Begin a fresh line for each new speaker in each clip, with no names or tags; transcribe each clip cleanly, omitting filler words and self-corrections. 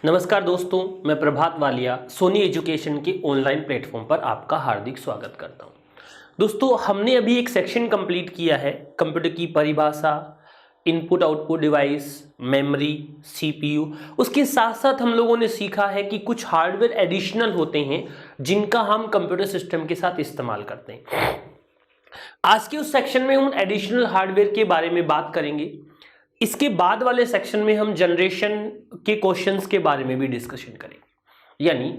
नमस्कार दोस्तों, मैं प्रभात वालिया सोनी एजुकेशन के ऑनलाइन प्लेटफॉर्म पर आपका हार्दिक स्वागत करता हूं। दोस्तों, हमने अभी एक सेक्शन कंप्लीट किया है कंप्यूटर की परिभाषा, input output device, memory, CPU. उसके साथ साथ हम लोगों ने सीखा है कि कुछ हार्डवेयर एडिशनल होते हैं जिनका हम कंप्यूटर सिस्टम के साथ इस्तेमाल करते हैं। आज के उस सेक्शन में हम एडिशनल हार्डवेयर के बारे में बात करेंगे। इसके बाद वाले सेक्शन में हम जनरेशन के क्वेश्चंस के बारे में भी डिस्कशन करेंगे। यानी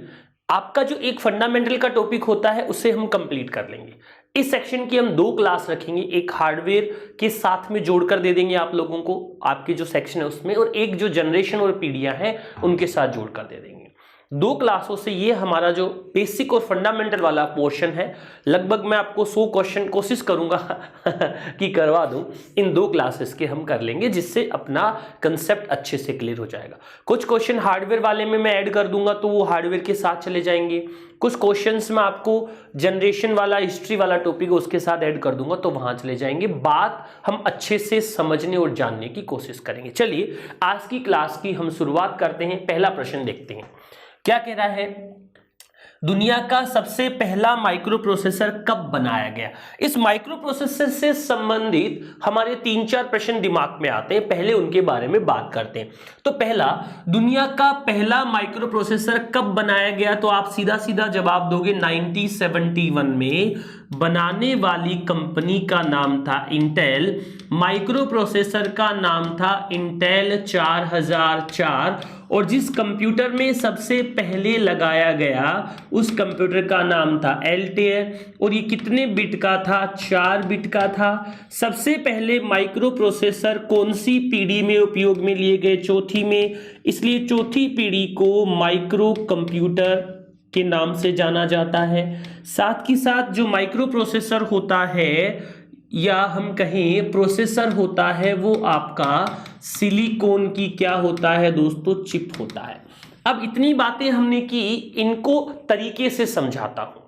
आपका जो एक फंडामेंटल का टॉपिक होता है उसे हम कंप्लीट कर लेंगे। इस सेक्शन की हम दो क्लास रखेंगे, एक हार्डवेयर के साथ में जोड़कर दे देंगे आप लोगों को आपके जो सेक्शन है उसमें, और एक जो जनरेशन और पीढ़ियां हैं उनके साथ जोड़कर दे देंगे। दो क्लासों से ये हमारा जो बेसिक और फंडामेंटल वाला पोर्शन है, लगभग मैं आपको 100 क्वेश्चन कोशिश करूंगा कि करवा दूं। इन दो क्लासेस के हम कर लेंगे जिससे अपना कंसेप्ट अच्छे से क्लियर हो जाएगा। कुछ क्वेश्चन हार्डवेयर वाले में मैं ऐड कर दूंगा तो वो हार्डवेयर के साथ चले जाएंगे। कुछ क्वेश्चंस में आपको जनरेशन वाला, हिस्ट्री वाला टॉपिक उसके साथ ऐड कर दूंगा तो वहां चले जाएंगे। बात हम अच्छे से समझने और जानने की कोशिश करेंगे। चलिए आज की क्लास की हम शुरुआत करते हैं। पहला प्रश्न देखते हैं, क्या कह रहा है? दुनिया का सबसे पहला माइक्रो प्रोसेसर कब बनाया गया? इस माइक्रो प्रोसेसर से संबंधित हमारे 3-4 प्रश्न दिमाग में आते हैं, पहले उनके बारे में बात करते हैं। तो पहला, दुनिया का पहला माइक्रो प्रोसेसर कब बनाया गया? तो आप सीधा सीधा जवाब दोगे 1971 में। बनाने वाली कंपनी का नाम था इंटेल, माइक्रो प्रोसेसर का नाम था इंटेल 4004, और जिस कंप्यूटर में सबसे पहले लगाया गया उस कंप्यूटर का नाम था एल्टेयर, और ये कितने बिट का था? 4 बिट का था। सबसे पहले माइक्रो प्रोसेसर कौन सी पीढ़ी में उपयोग में लिए गए? चौथी में, इसलिए चौथी पीढ़ी को माइक्रो कंप्यूटर के नाम से जाना जाता है। साथ ही साथ जो माइक्रो प्रोसेसर होता है या हम कहें प्रोसेसर होता है, वो आपका सिलिकॉन की क्या होता है दोस्तों? चिप होता है। अब इतनी बातें हमने की, इनको तरीके से समझाता हूं।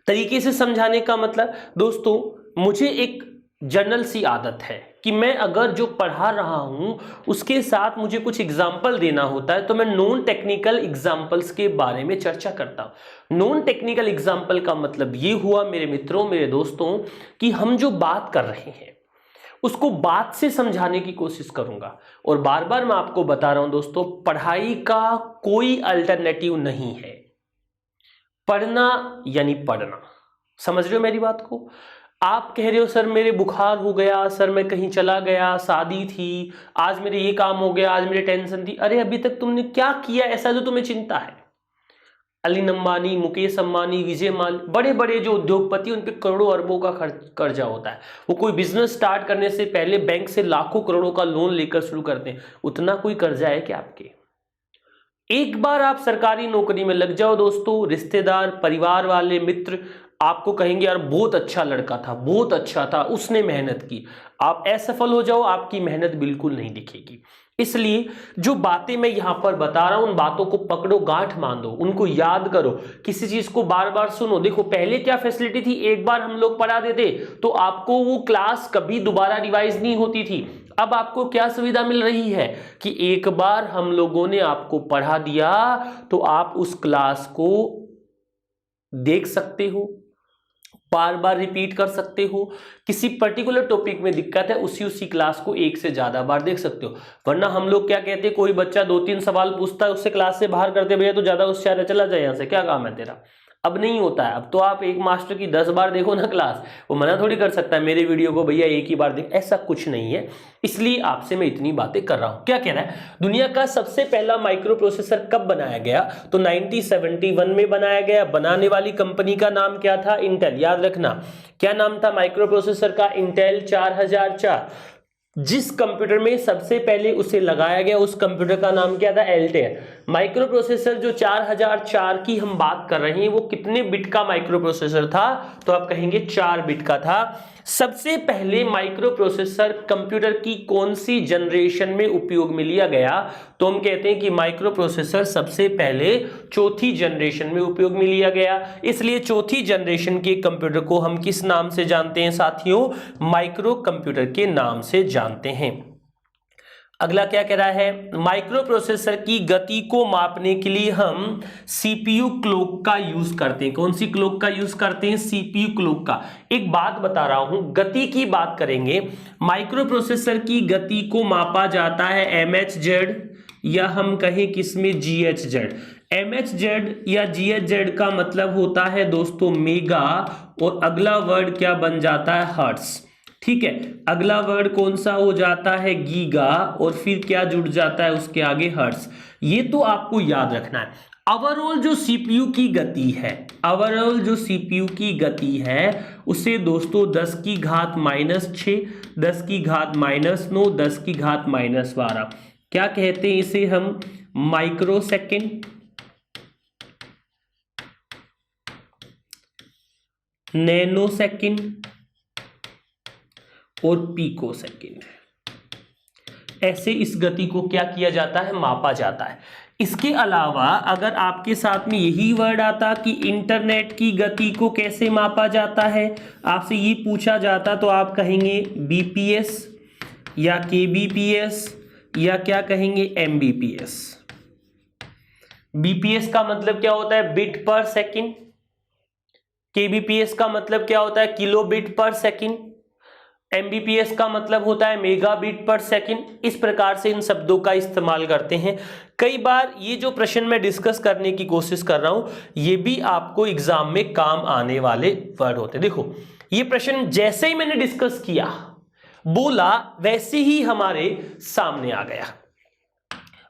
तरीके से समझाने का मतलब दोस्तों, मुझे एक जनरल सी आदत है कि मैं अगर जो पढ़ा रहा हूं उसके साथ मुझे कुछ एग्जाम्पल देना होता है तो मैं नॉन टेक्निकल एग्जाम्पल्स के बारे में चर्चा करता हूं। नॉन टेक्निकल एग्जाम्पल का मतलब ये हुआ मेरे मित्रों, मेरे दोस्तों, कि हम जो बात कर रहे हैं उसको बात से समझाने की कोशिश करूंगा। और बार बार मैं आपको बता रहा हूं दोस्तों, पढ़ाई का कोई अल्टरनेटिव नहीं है। पढ़ना यानी पढ़ना, समझ रहे हो मेरी बात को? आप कह रहे हो सर मेरे बुखार हो गया, सर मैं कहीं चला गया, शादी थी, आज मेरे ये काम हो गया, आज मेरी टेंशन थी। अरे अभी तक तुमने क्या किया ऐसा जो तुम्हें चिंता है? अनिल अंबानी, मुकेश अंबानी, विजय माल, बड़े बड़े जो उद्योगपति, उन पे करोड़ों अरबों का कर्जा होता है। वो कोई बिजनेस स्टार्ट करने से पहले बैंक से लाखों करोड़ों का लोन लेकर शुरू करते हैं। उतना कोई कर्जा है क्या आपके? एक बार आप सरकारी नौकरी में लग जाओ दोस्तों, रिश्तेदार, परिवार वाले, मित्र आपको कहेंगे यार बहुत अच्छा लड़का था, बहुत अच्छा था, उसने मेहनत की। आप असफल हो जाओ, आपकी मेहनत बिल्कुल नहीं दिखेगी। इसलिए जो बातें मैं यहां पर बता रहा हूं उन बातों को पकड़ो, गांठ बांधो, उनको याद करो, किसी चीज को बार बार सुनो। देखो पहले क्या फैसिलिटी थी, एक बार हम लोग पढ़ा देते तो आपको वो क्लास कभी दोबारा रिवाइज नहीं होती थी। अब आपको क्या सुविधा मिल रही है कि एक बार हम लोगों ने आपको पढ़ा दिया तो आप उस क्लास को देख सकते हो, बार बार रिपीट कर सकते हो। किसी पर्टिकुलर टॉपिक में दिक्कत है, उसी क्लास को एक से ज्यादा बार देख सकते हो। वरना हम लोग क्या कहते हैं, कोई बच्चा 2-3 सवाल पूछता है, उससे क्लास से बाहर करते, भैया तो ज्यादा होशियार है, चला जाए यहां से, क्या काम है तेरा। अब नहीं होता है। अब तो आप एक मास्टर की 10 बार देखो ना क्लास, वो मना थोड़ी कर सकता है मेरे वीडियो को भैया एक ही बार देख, ऐसा कुछ नहीं है। इसलिए आपसे मैं इतनी बातें कर रहा हूं। क्या कह रहा है, दुनिया का सबसे पहला माइक्रो प्रोसेसर कब बनाया गया? तो 1971 में बनाया गया। बनाने वाली कंपनी का नाम क्या था? इंटेल। याद रखना क्या नाम था माइक्रो प्रोसेसर का? इंटेल 4004। जिस कंप्यूटर में सबसे पहले उसे लगाया गया उस कंप्यूटर का नाम क्या था? एल्टेयर। माइक्रो प्रोसेसर जो 4004 की हम बात कर रहे हैं वो कितने बिट का माइक्रो प्रोसेसर था? तो आप कहेंगे 4 बिट का था। सबसे पहले माइक्रो प्रोसेसर कंप्यूटर की कौन सी जनरेशन में उपयोग में लिया गया? तो हम कहते हैं कि माइक्रो प्रोसेसर सबसे पहले चौथी जनरेशन में उपयोग में लिया गया। इसलिए चौथी जनरेशन के कंप्यूटर को हम किस नाम से जानते हैं साथियों? माइक्रो कंप्यूटर के नाम से जानते हैं। अगला क्या कह रहा है, माइक्रो प्रोसेसर की गति को मापने के लिए हम सीपीयू क्लॉक का यूज करते हैं। कौन सी क्लॉक का यूज करते हैं? सीपीयू क्लॉक का। एक बात बता रहा हूं, गति की बात करेंगे, माइक्रो प्रोसेसर की गति को मापा जाता है MHz या हम कहें किसमें GHz। MHz या GHz का मतलब होता है दोस्तों मेगा, और अगला वर्ड क्या बन जाता है? हर्ट्ज। ठीक है, अगला वर्ड कौन सा हो जाता है? गीगा, और फिर क्या जुड़ जाता है उसके आगे? हर्ट्ज। ये तो आपको याद रखना है। ओवरऑल जो सीपीयू की गति है, ओवरऑल जो सीपीयू की गति है उसे दोस्तों 10 की घात -6, 10 की घात -9, 10 की घात -12 क्या कहते हैं? इसे हम माइक्रो सेकेंड, नैनो सेकेंड और पीको सेकेंड, ऐसे इस गति को क्या किया जाता है? मापा जाता है। इसके अलावा अगर आपके साथ में यही वर्ड आता कि इंटरनेट की गति को कैसे मापा जाता है, आपसे ये पूछा जाता, तो आप कहेंगे BPS या KBPS या क्या कहेंगे? MBPS। BPS का मतलब क्या होता है? बिट पर सेकेंड। KBPS का मतलब क्या होता है? किलो बिट पर सेकेंड। MBPS का मतलब होता है मेगा बिट पर सेकेंड। इस प्रकार से इन शब्दों का इस्तेमाल करते हैं। कई बार ये जो प्रश्न मैं डिस्कस करने की कोशिश कर रहा हूं, ये भी आपको एग्जाम में काम आने वाले वर्ड होते हैं। देखो, ये प्रश्न जैसे ही मैंने डिस्कस किया, बोला, वैसे ही हमारे सामने आ गया।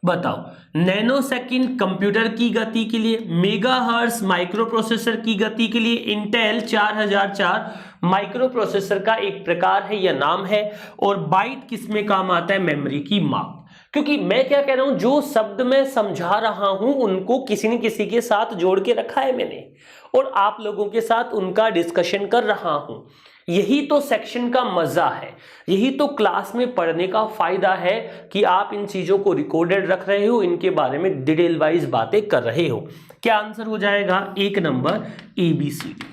बताओ, नैनो सेकंड कंप्यूटर की गति के लिए, मेगाहर्ट्ज माइक्रो प्रोसेसर की गति के लिए, इंटेल 4004 माइक्रो प्रोसेसर का एक प्रकार है या नाम है, और बाइट किस में काम आता है? मेमोरी की माप। क्योंकि मैं क्या कह रहा हूं, जो शब्द मैं समझा रहा हूं उनको किसी न किसी के साथ जोड़ के रखा है मैंने, और आप लोगों के साथ उनका डिस्कशन कर रहा हूं। यही तो सेक्शन का मजा है, यही तो क्लास में पढ़ने का फायदा है कि आप इन चीजों को रिकॉर्डेड रख रहे हो, इनके बारे में डिटेल वाइज बातें कर रहे हो। क्या आंसर हो जाएगा? 1 नंबर ABCD।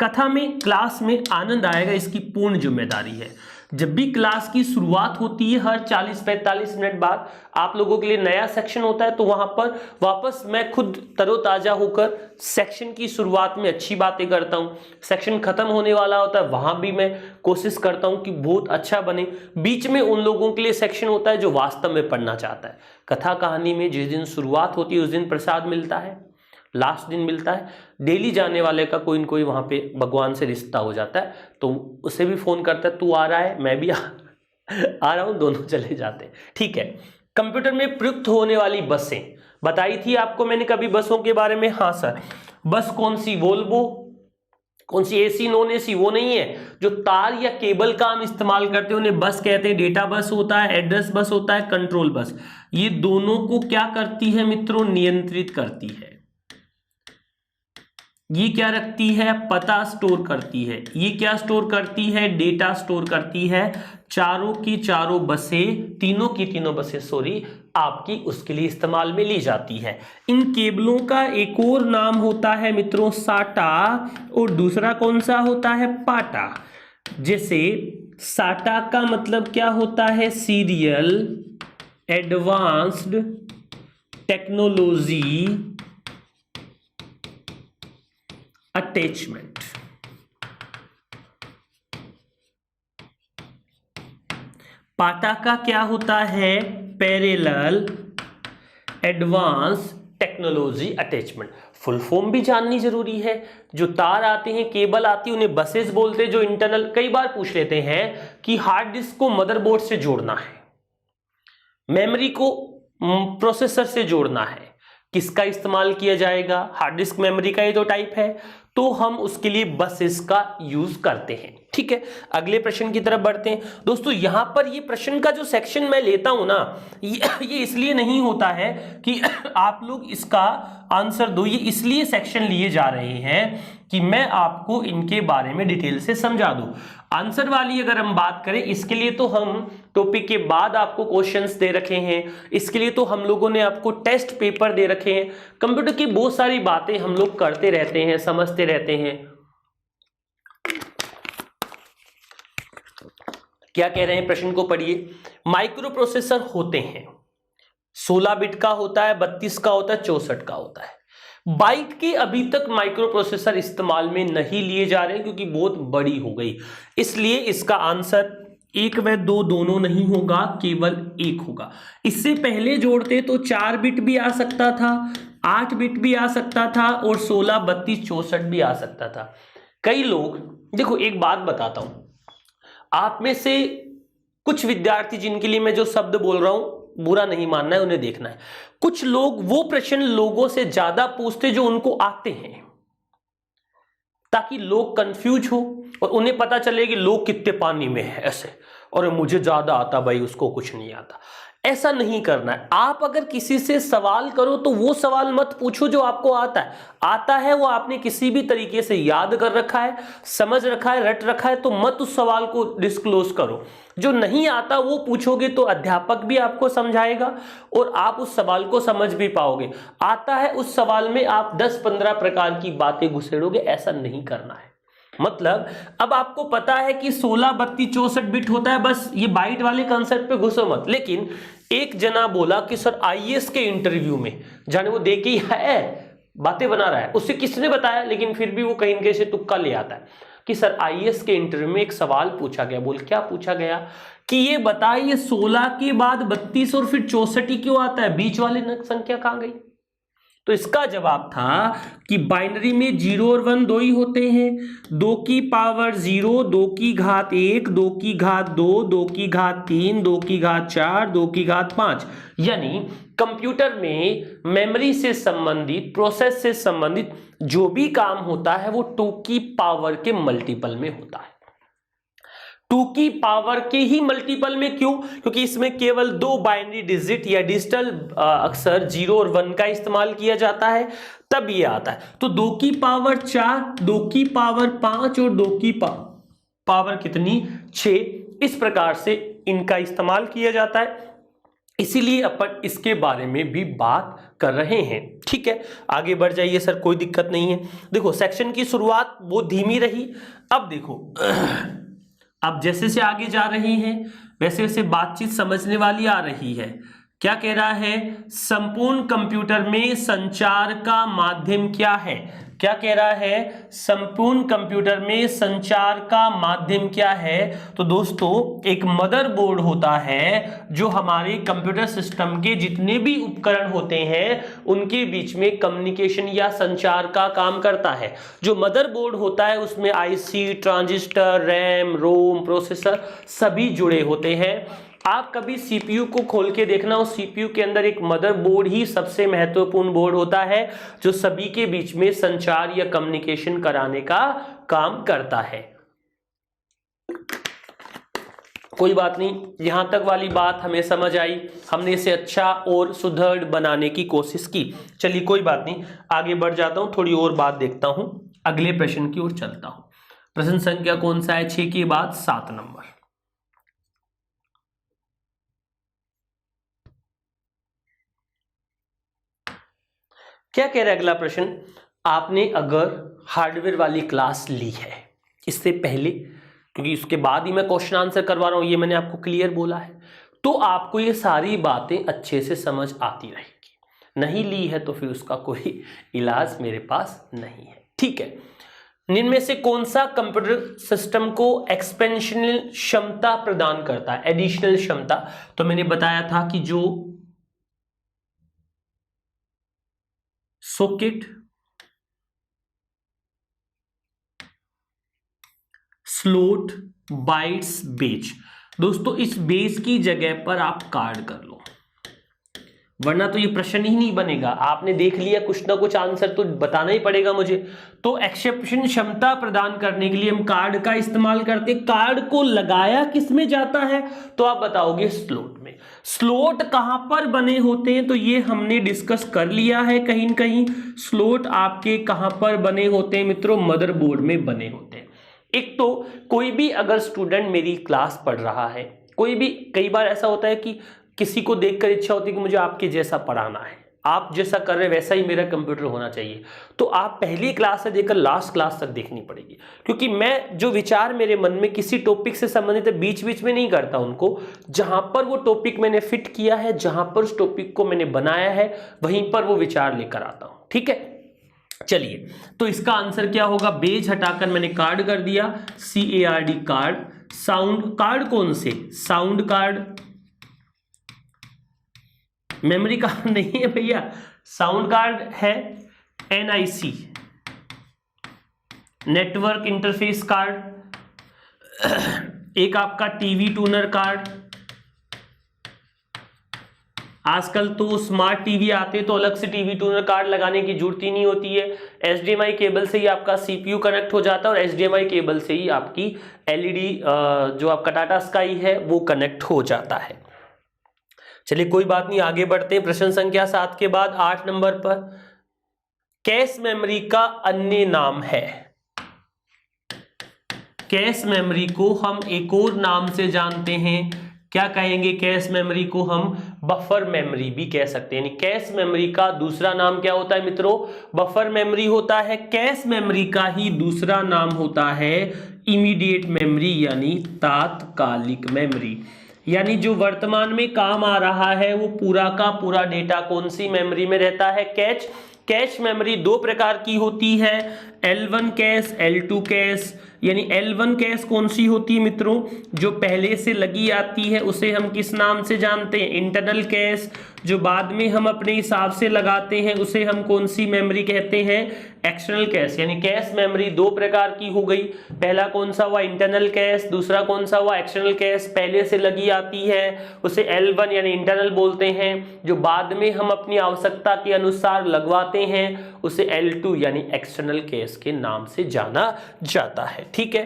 कथा में, क्लास में आनंद आएगा, इसकी पूर्ण जिम्मेदारी है। जब भी क्लास की शुरुआत होती है, हर 40-45 मिनट बाद आप लोगों के लिए नया सेक्शन होता है, तो वहां पर वापस मैं खुद तरोताजा होकर सेक्शन की शुरुआत में अच्छी बातें करता हूं। सेक्शन खत्म होने वाला होता है, वहां भी मैं कोशिश करता हूं कि बहुत अच्छा बने। बीच में उन लोगों के लिए सेक्शन होता है जो वास्तव में पढ़ना चाहता है। कथा कहानी में जिस दिन शुरुआत होती है उस दिन प्रसाद मिलता है, लास्ट दिन मिलता है। डेली जाने वाले का कोई न कोई वहां पे भगवान से रिश्ता हो जाता है, तो उसे भी फोन करता है, तू आ रहा है, मैं भी आ रहा हूं, दोनों चले जाते हैं। ठीक है, कंप्यूटर में प्रयुक्त होने वाली बसें बताई थी आपको मैंने कभी बसों के बारे में? हाँ सर। बस कौन सी? वोल्वो। कौन सी? AC non AC? वो नहीं है जो तार या केबल का हम इस्तेमाल करते हैं उन्हें बस कहते हैं। डेटा बस होता है, एड्रेस बस होता है, कंट्रोल बस। ये दोनों को क्या करती है मित्रों? नियंत्रित करती है। ये क्या रखती है? पता स्टोर करती है। ये क्या स्टोर करती है? डेटा स्टोर करती है। चारों की चारों बसें, तीनों की तीनों बसें सॉरी, आपकी उसके लिए इस्तेमाल में ली जाती है। इन केबलों का एक और नाम होता है मित्रों साटा, और दूसरा कौन सा होता है? पाटा। जैसे साटा का मतलब क्या होता है? Serial advanced technology attachment. पाटा का क्या होता है? Parallel advance technology attachment. Full form भी जाननी जरूरी है। जो तार आते हैं, केबल आती है, उन्हें बसेस बोलते हैं। जो इंटरनल, कई बार पूछ लेते हैं कि हार्ड डिस्क को मदरबोर्ड से जोड़ना है, मेमोरी को प्रोसेसर से जोड़ना है, किसका इस्तेमाल किया जाएगा? हार्ड डिस्क मेमोरी का ये तो टाइप है, तो हम उसके लिए बसेस का यूज करते हैं। ठीक है, अगले प्रश्न की तरफ बढ़ते हैं। दोस्तों यहां पर ये प्रश्न का जो सेक्शन मैं लेता हूं ना, ये इसलिए नहीं होता है कि आप लोग इसका आंसर दो, ये इसलिए सेक्शन लिए जा रहे हैं कि मैं आपको इनके बारे में डिटेल से समझा दूं। आंसर वाली अगर हम बात करें, इसके लिए तो हम टॉपिक के बाद आपको क्वेश्चंस दे रखे हैं, इसके लिए तो हम लोगों ने आपको टेस्ट पेपर दे रखे हैं। कंप्यूटर की बहुत सारी बातें हम लोग करते रहते हैं, समझते रहते हैं। क्या कह रहे हैं, प्रश्न को पढ़िए। माइक्रो प्रोसेसर होते हैं 16 बिट का होता है, 32 का होता है, 64 का होता है। बाइट के अभी तक माइक्रो प्रोसेसर इस्तेमाल में नहीं लिए जा रहे क्योंकि बहुत बड़ी हो गई, इसलिए इसका आंसर 1 व 2 दोनों नहीं होगा, केवल 1 होगा। इससे पहले जोड़ते तो 4 बिट भी आ सकता था, 8 बिट भी आ सकता था और 16, 32, 64 भी आ सकता था। कई लोग, देखो एक बात बताता हूं, आप में से कुछ विद्यार्थी जिनके लिए मैं जो शब्द बोल रहा हूं बुरा नहीं मानना है, उन्हें देखना है। कुछ लोग वो प्रश्न लोगों से ज्यादा पूछते जो उनको आते हैं, ताकि लोग कंफ्यूज हो और उन्हें पता चले कि लोग कितने पानी में है ऐसे, और मुझे ज्यादा आता भाई, उसको कुछ नहीं आता। ऐसा नहीं करना है। आप अगर किसी से सवाल करो तो वो सवाल मत पूछो जो आपको आता है वो आपने किसी भी तरीके से याद कर रखा है, समझ रखा है, रट रखा है, तो मत उस सवाल को डिस्क्लोज करो। जो नहीं आता वो पूछोगे तो अध्यापक भी आपको समझाएगा और आप उस सवाल को समझ भी पाओगे। आता है उस सवाल में आप 10-15 प्रकार की बातें घुसेड़ोगे, ऐसा नहीं करना है। मतलब अब आपको पता है कि 16, 32, 64 बिट होता है, बस ये बाइट वाले कंसेप्ट पे घुसो मत। लेकिन एक जना बोला कि सर आईएएस के इंटरव्यू में, जाने वो दे के ही है बातें बना रहा है, उससे किसने बताया, लेकिन फिर भी वो कहीं न कहीं से तुक्का ले आता है कि सर आईएएस के इंटरव्यू में एक सवाल पूछा गया। बोल क्या पूछा गया कि ये बताइए 16 के बाद 32 और फिर 64 ही क्यों आता है, बीच वाले संख्या कहां गई। तो इसका जवाब था कि बाइनरी में 0 और 1 दो ही होते हैं, 2 की पावर 0, 2 की घात 1, 2 की घात 2, 2 की घात 3, 2 की घात 4, 2 की घात 5। यानी कंप्यूटर में मेमोरी से संबंधित, प्रोसेस से संबंधित जो भी काम होता है वो 2 की पावर के मल्टीपल में होता है। 2 की पावर के ही मल्टीपल में, क्यों? क्योंकि इसमें केवल 2 बाइनरी डिजिट या डिजिटल अक्षर 0 और 1 का इस्तेमाल किया जाता है, तब ये आता है। तो 2 की पावर 4, 2 की पावर 5 और 2 की पावर कितनी, 6। इस प्रकार से इनका इस्तेमाल किया जाता है, इसीलिए अपन इसके बारे में भी बात कर रहे हैं। ठीक है, आगे बढ़ जाइए सर, कोई दिक्कत नहीं है। देखो सेक्शन की शुरुआत वो धीमी रही। अब देखो अब जैसे से आगे जा रही हैं वैसे वैसे बातचीत समझने वाली आ रही है। क्या कह रहा है, संपूर्ण कंप्यूटर में संचार का माध्यम क्या है। क्या कह रहा है, संपूर्ण कंप्यूटर में संचार का माध्यम क्या है। तो दोस्तों एक मदरबोर्ड होता है जो हमारे कंप्यूटर सिस्टम के जितने भी उपकरण होते हैं उनके बीच में कम्युनिकेशन या संचार का काम करता है। जो मदरबोर्ड होता है उसमें आईसी, ट्रांजिस्टर, रैम, रोम, प्रोसेसर सभी जुड़े होते हैं। आप कभी सीपीयू को खोल के देखना, उस सीपीयू के अंदर एक मदरबोर्ड ही सबसे महत्वपूर्ण बोर्ड होता है जो सभी के बीच में संचार या कम्युनिकेशन कराने का काम करता है। कोई बात नहीं, यहां तक वाली बात हमें समझ आई, हमने इसे अच्छा और सुदृढ़ बनाने की कोशिश की। चलिए कोई बात नहीं, आगे बढ़ जाता हूं, थोड़ी और बात देखता हूं, अगले प्रश्न की ओर चलता हूं। प्रश्न संख्या कौन सा है, 6 के बाद 7 नंबर। क्या कह रहा है अगला प्रश्न, आपने अगर हार्डवेयर वाली क्लास ली है इससे पहले, क्योंकि उसके बाद ही मैं क्वेश्चन आंसर करवा रहा हूं, ये मैंने आपको क्लियर बोला है, तो आपको ये सारी बातें अच्छे से समझ आती रहेगी। नहीं ली है तो फिर उसका कोई इलाज मेरे पास नहीं है। ठीक है, इनमें से कौन सा कंप्यूटर सिस्टम को एक्सपेंशनल क्षमता प्रदान करता है, एडिशनल क्षमता। तो मैंने बताया था कि जो सॉकेट, स्लॉट, बाइट्स, बेज। दोस्तों इस बेज की जगह पर आप कार्ड कर लो, वरना तो ये प्रश्न ही नहीं बनेगा। आपने देख लिया कुछ ना कुछ आंसर तो बताना ही पड़ेगा मुझे। तो एक्सेप्शन क्षमता प्रदान करने के लिए हम कार्ड का इस्तेमाल करते हैं। कार्ड को लगाया किस में जाता है, तो आप बताओगे स्लॉट में। स्लॉट कहां पर बने होते हैं, तो ये हमने डिस्कस कर लिया है कहीं न कहीं। स्लॉट आपके कहां पर बने होते हैं मित्रों, मदरबोर्ड में बने होते हैं। एक तो कोई भी अगर स्टूडेंट मेरी क्लास पढ़ रहा है, कोई भी, कई बार ऐसा होता है कि किसी को देखकर इच्छा होती है कि मुझे आपके जैसा पढ़ाना है, आप जैसा कर रहे वैसा ही मेरा कंप्यूटर होना चाहिए। तो आप पहली क्लास से देखकर लास्ट क्लास तक देखनी पड़ेगी, क्योंकि मैं जो विचार मेरे मन में किसी टॉपिक से संबंधित है बीच बीच में नहीं करता उनको, जहां पर वो टॉपिक मैंने फिट किया है, जहां पर उस टॉपिक को मैंने बनाया है वहीं पर वो विचार लेकर आता हूं। ठीक है, चलिए तो इसका आंसर क्या होगा, बेज हटाकर मैंने कार्ड कर दिया, CARD कार्ड। साउंड कार्ड कौन से, साउंड कार्ड, मेमोरी कार्ड नहीं है भैया, साउंड कार्ड है NIC, नेटवर्क इंटरफेस कार्ड। एक आपका टीवी ट्यूनर कार्ड, आजकल तो स्मार्ट टीवी आते तो अलग से टीवी ट्यूनर कार्ड लगाने की जरूरत ही नहीं होती है, HDMI केबल से ही आपका CPU कनेक्ट हो जाता है और HDMI केबल से ही आपकी LED जो आपका टाटा स्काई है वो कनेक्ट हो जाता है। चलिए कोई बात नहीं, आगे बढ़ते हैं। प्रश्न संख्या 7 के बाद 8 नंबर पर, कैश मेमोरी का अन्य नाम है। कैश मेमोरी को हम एक और नाम से जानते हैं, क्या कहेंगे, कैश मेमोरी को हम बफर मेमोरी भी कह सकते हैं। यानी कैश मेमोरी का दूसरा नाम क्या होता है मित्रों, बफर मेमोरी होता है। कैश मेमोरी का ही दूसरा नाम होता है इमीडिएट मेमोरी, यानी तात्कालिक मेमोरी। यानी जो वर्तमान में काम आ रहा है वो पूरा का पूरा डेटा कौन सी मेमोरी में रहता है, कैश। कैश मेमोरी दो प्रकार की होती है, L1 कैश, L2 कैश। यानी L1 कैश कौन सी होती है मित्रों, जो पहले से लगी आती है उसे हम किस नाम से जानते हैं, इंटरनल कैश। जो बाद में हम अपने हिसाब से लगाते हैं उसे हम कौन सी मेमोरी कहते हैं, एक्सटर्नल कैश। यानी कैश मेमोरी दो प्रकार की हो गई, पहला कौन सा हुआ इंटरनल कैश, दूसरा कौन सा हुआ एक्सटर्नल कैश। पहले से लगी आती है उसे L1 यानी इंटरनल बोलते हैं, जो बाद में हम अपनी आवश्यकता के अनुसार लगवाते हैं उसे L2 यानी एक्सटर्नल कैश के नाम से जाना जाता है। ठीक है,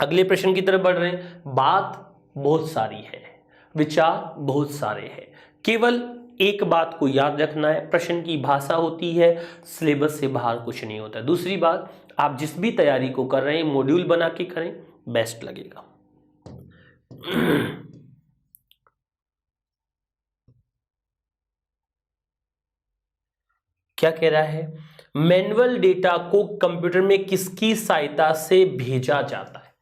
अगले प्रश्न की तरफ बढ़ रहे हैं। बात बहुत सारी है, विचार बहुत सारे हैं, केवल एक बात को याद रखना है, प्रश्न की भाषा होती है, सिलेबस से बाहर कुछ नहीं होता है। दूसरी बात, आप जिस भी तैयारी को कर रहे हैं मॉड्यूल बना के करें, बेस्ट लगेगा। क्या कह रहा है, मैनुअल डेटा को कंप्यूटर में किसकी सहायता से भेजा जाता है,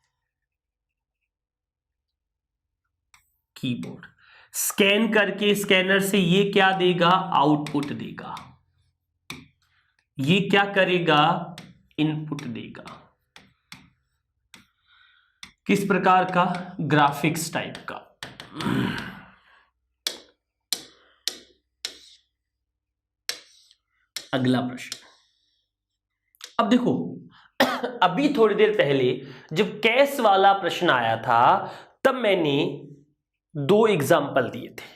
कीबोर्ड। स्कैन करके स्कैनर से ये क्या देगा, आउटपुट देगा। ये क्या करेगा, इनपुट देगा। किस प्रकार का, ग्राफिक्स टाइप का। अगला प्रश्न, अब देखो अभी थोड़ी देर पहले जब कैश वाला प्रश्न आया था तब मैंने दो एग्जाम्पल दिए थे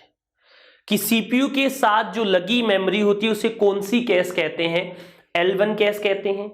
कि सीपीयू के साथ जो लगी मेमोरी होती है उसे कौन सी कैश कहते हैं, L1 कैश कहते हैं,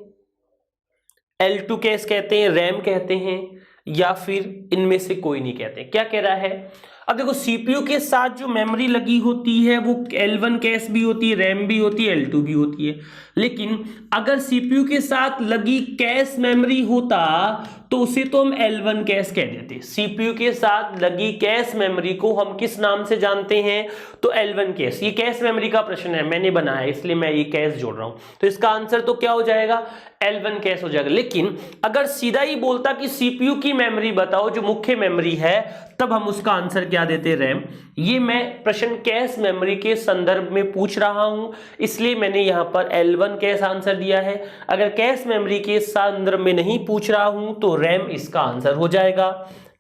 L2 कैश कहते हैं, रैम कहते हैं, या फिर इनमें से कोई नहीं कहते। क्या कह रहा है, अब देखो सीपीयू के साथ जो मेमोरी लगी होती है वो L1 कैश भी होती है, रैम भी होती है, L2 भी होती है। लेकिन अगर सीपीयू के साथ लगी कैश मेमोरी होता तो उसे तो हम L1 कैश कह देते। सीपीयू के साथ लगी कैश मेमोरी को हम किस नाम से जानते हैं, तो L1 कैश। ये कैश मेमोरी का प्रश्न है, मैंने बनाया इसलिए मैं ये कैश जोड़ रहा हूं, तो इसका आंसर तो क्या हो जाएगा, L1 कैश हो जाएगा। लेकिन अगर सीधा ही बोलता कि सीपीयू की मेमोरी बताओ जो मुख्य मेमोरी है, तब हम उसका आंसर क्या देते, रैम। ये मैं प्रश्न कैश मेमोरी के संदर्भ में पूछ रहा हूं, इसलिए मैंने यहां पर L1 कैश आंसर दिया है। अगर कैश मेमोरी के संदर्भ में नहीं पूछ रहा हूं तो रैम इसका आंसर हो जाएगा।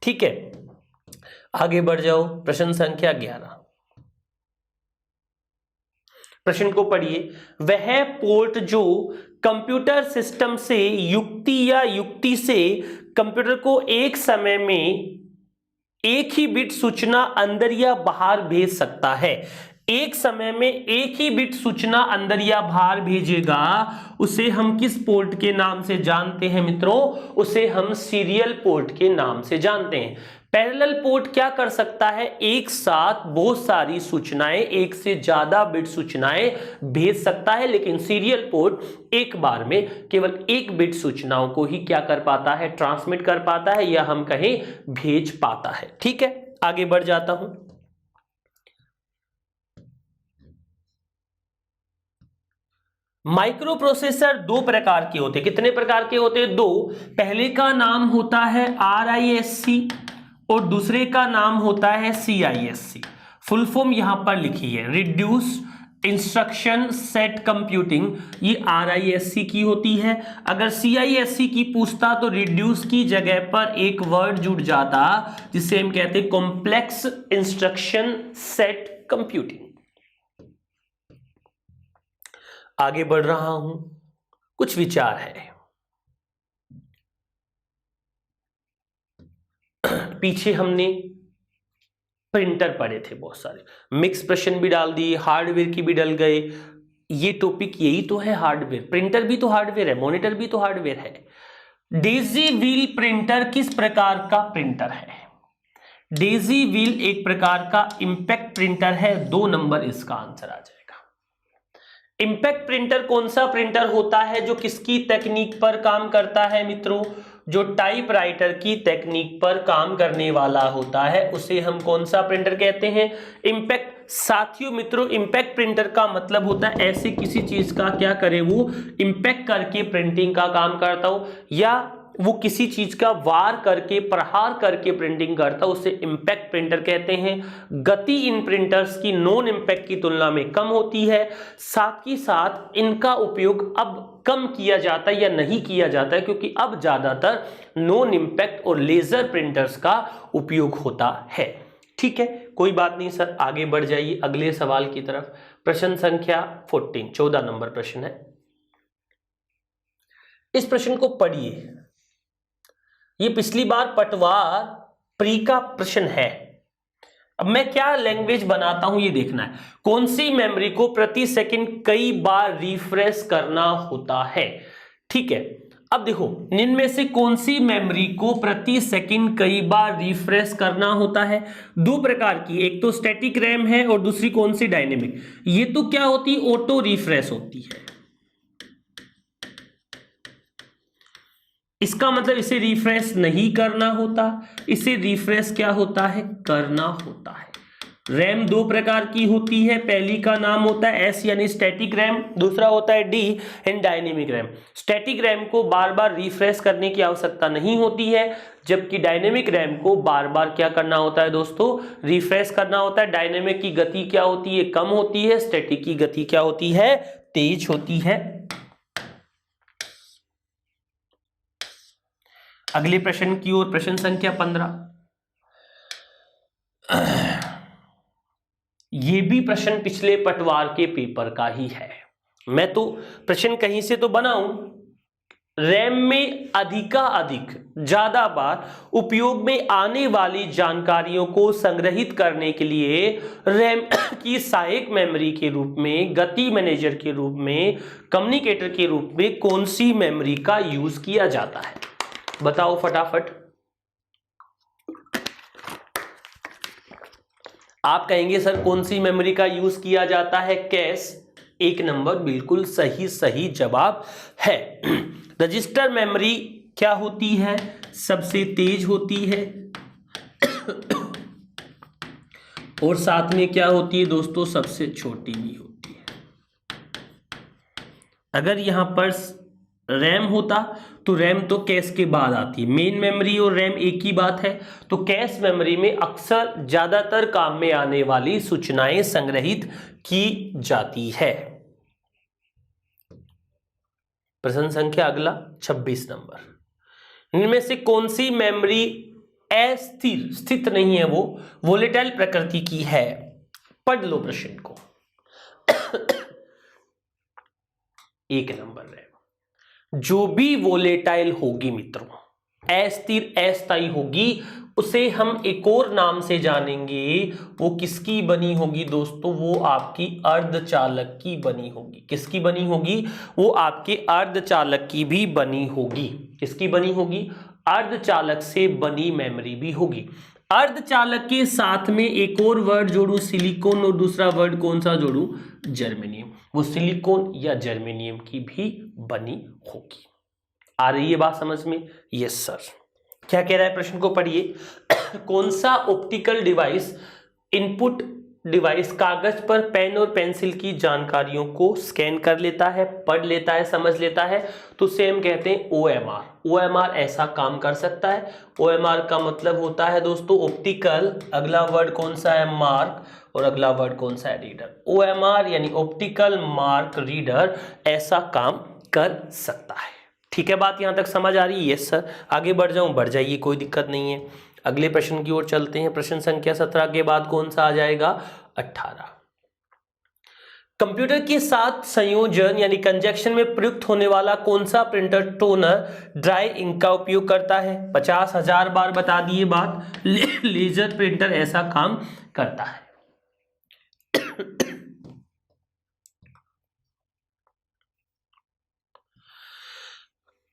ठीक है, आगे बढ़ जाओ, प्रश्न संख्या 11। प्रश्न को पढ़िए, वह पोर्ट जो कंप्यूटर सिस्टम से युक्ति से कंप्यूटर को एक समय में एक ही बिट सूचना अंदर या बाहर भेज सकता है। एक समय में एक ही बिट सूचना अंदर या बाहर भेजेगा, उसे हम किस पोर्ट के नाम से जानते हैं मित्रों, उसे हम सीरियल पोर्ट के नाम से जानते हैं। पैरेलल पोर्ट क्या कर सकता है, एक साथ बहुत सारी सूचनाएं, एक से ज्यादा बिट सूचनाएं भेज सकता है, लेकिन सीरियल पोर्ट एक बार में केवल एक बिट सूचनाओं को ही क्या कर पाता है, ट्रांसमिट कर पाता है, या हम कहें भेज पाता है। ठीक है, आगे बढ़ जाता हूं। माइक्रो प्रोसेसर दो प्रकार के होते हैं। कितने प्रकार के होते हैं? दो। पहले का नाम होता है RISC और दूसरे का नाम होता है CISC। फुल फॉर्म यहां पर लिखी है, रिड्यूस इंस्ट्रक्शन सेट कंप्यूटिंग, ये RISC की होती है। अगर CISC की पूछता तो रिड्यूस की जगह पर एक वर्ड जुड़ जाता जिसे हम कहते हैं कॉम्प्लेक्स इंस्ट्रक्शन सेट कंप्यूटिंग। आगे बढ़ रहा हूं, कुछ विचार है। पीछे हमने प्रिंटर पढ़े थे बहुत सारे, मिक्स प्रश्न भी डाल दिए, हार्डवेयर की भी डल गए। ये टॉपिक यही तो है हार्डवेयर, प्रिंटर भी तो हार्डवेयर है, मॉनिटर भी तो हार्डवेयर है। डेजी व्हील प्रिंटर किस प्रकार का प्रिंटर है? डेजी व्हील एक प्रकार का इंपैक्ट प्रिंटर है। 2 नंबर इसका आंसर आ जाएगा। इंपैक्ट प्रिंटर कौन सा प्रिंटर होता है जो किसकी तकनीक पर काम करता है मित्रों? जो टाइपराइटर की तकनीक पर काम करने वाला होता है उसे हम कौन सा प्रिंटर कहते हैं? इंपैक्ट। साथियों मित्रों, इंपैक्ट प्रिंटर का मतलब होता है ऐसे किसी चीज का क्या करे वो इंपैक्ट करके प्रिंटिंग का काम करता हो, या वो किसी चीज का वार करके प्रहार करके प्रिंटिंग करता है, उसे इंपैक्ट प्रिंटर कहते हैं। गति इन प्रिंटर्स की नॉन इंपैक्ट की तुलना में कम होती है। साथ ही साथ इनका उपयोग अब कम किया जाता है या नहीं किया जाता है, क्योंकि अब ज्यादातर नॉन इंपैक्ट और लेजर प्रिंटर्स का उपयोग होता है। ठीक है, कोई बात नहीं सर, आगे बढ़ जाइए अगले सवाल की तरफ। प्रश्न संख्या 14, 14 नंबर प्रश्न है। इस प्रश्न को पढ़िए। ये पिछली बार पटवार प्री का प्रश्न है। अब मैं क्या लैंग्वेज बनाता हूं ये देखना है। कौन सी मेमोरी को प्रति सेकंड कई बार रिफ्रेश करना होता है? ठीक है, अब देखो इनमें से कौन सी मेमोरी को प्रति सेकंड कई बार रिफ्रेश करना होता है? 2 प्रकार की, एक तो स्टैटिक रैम है और दूसरी कौन सी? डायनेमिक। ये तो क्या होती है? ऑटो रिफ्रेश होती है। इसका मतलब इसे रिफ्रेश नहीं करना होता, इसे रिफ्रेश क्या होता है? करना होता है। रैम 2 प्रकार की होती है, पहली का नाम होता है एस यानी स्टैटिक रैम, दूसरा होता है D and dynamic RAM. Static RAM को बार बार रिफ्रेश करने की आवश्यकता नहीं होती है, जबकि डायनेमिक रैम को बार बार क्या करना होता है दोस्तों? रिफ्रेश करना होता है। डायनेमिक की गति क्या होती है? कम होती है। स्टैटिक की गति क्या होती है? तेज होती है। अगले प्रश्न की ओर, प्रश्न संख्या 15। ये भी प्रश्न पिछले पटवार के पेपर का ही है। मैं तो प्रश्न कहीं से तो बनाऊं। रैम में अधिकाधिक ज्यादा बार उपयोग में आने वाली जानकारियों को संग्रहित करने के लिए रैम की सहायक मेमोरी के रूप में, गति मैनेजर के रूप में, कम्युनिकेटर के रूप में कौन सी मेमोरी का यूज किया जाता है? बताओ फटाफट। आप कहेंगे सर कौन सी मेमोरी का यूज किया जाता है? कैश। 1 नंबर बिल्कुल सही सही जवाब है। रजिस्टर मेमोरी क्या होती है? सबसे तेज होती है और साथ में क्या होती है दोस्तों? सबसे छोटी भी होती है। अगर यहां पर रैम होता तो रैम तो कैश के बाद आती है। मेन मेमोरी और रैम एक ही बात है। तो कैश मेमोरी में अक्सर ज्यादातर काम में आने वाली सूचनाएं संग्रहित की जाती है। प्रश्न संख्या अगला 26 नंबर। इनमें से कौन सी मेमोरी अस्थिर, स्थित नहीं है, वो वोलेटाइल प्रकृति की है? पढ़ लो प्रश्न को। 1 नंबर रैम जो भी वोलेटाइल होगी मित्रों, अस्थिर अस्थायी होगी, उसे हम एक और नाम से जानेंगे। वो किसकी बनी होगी दोस्तों? वो आपकी अर्धचालक की बनी होगी। किसकी बनी होगी? वो आपके अर्धचालक की भी बनी होगी। किसकी बनी होगी? अर्धचालक से बनी मेमोरी भी होगी। अर्धचालक के साथ में एक और वर्ड जोड़ू सिलिकॉन, और दूसरा वर्ड कौन सा जोड़ू? जर्मेनियम। वो सिलिकॉन या जर्मेनियम की भी बनी होगी। आ रही है बात समझ में? Yes sir. क्या कह रहा है प्रश्न को पढ़िए। कौन सा ऑप्टिकल डिवाइस इनपुट डिवाइस कागज पर पेन और पेंसिल की जानकारियों को स्कैन कर लेता है, पढ़ लेता है, समझ लेता है, तो सेम कहते हैं OMR। OMR ऐसा काम कर सकता है। OMR का मतलब होता है दोस्तों ऑप्टिकल, अगला वर्ड कौन सा है मार्क, और अगला वर्ड कौन सा है रीडर। OMR यानी ऑप्टिकल मार्क रीडर ऐसा काम कर सकता है। ठीक है, बात यहां तक समझ आ रही है? Yes sir. आगे बढ़ जाऊं? बढ़ जाइए, कोई दिक्कत नहीं है। अगले प्रश्न की ओर चलते हैं। प्रश्न संख्या 17 के बाद कौन सा आ जाएगा? 18। कंप्यूटर के साथ संयोजन यानी कंजक्शन में प्रयुक्त होने वाला कौन सा प्रिंटर टोनर ड्राई इंक का उपयोग करता है? 50,000 बार बता दिए बात। लेजर प्रिंटर ऐसा काम करता है।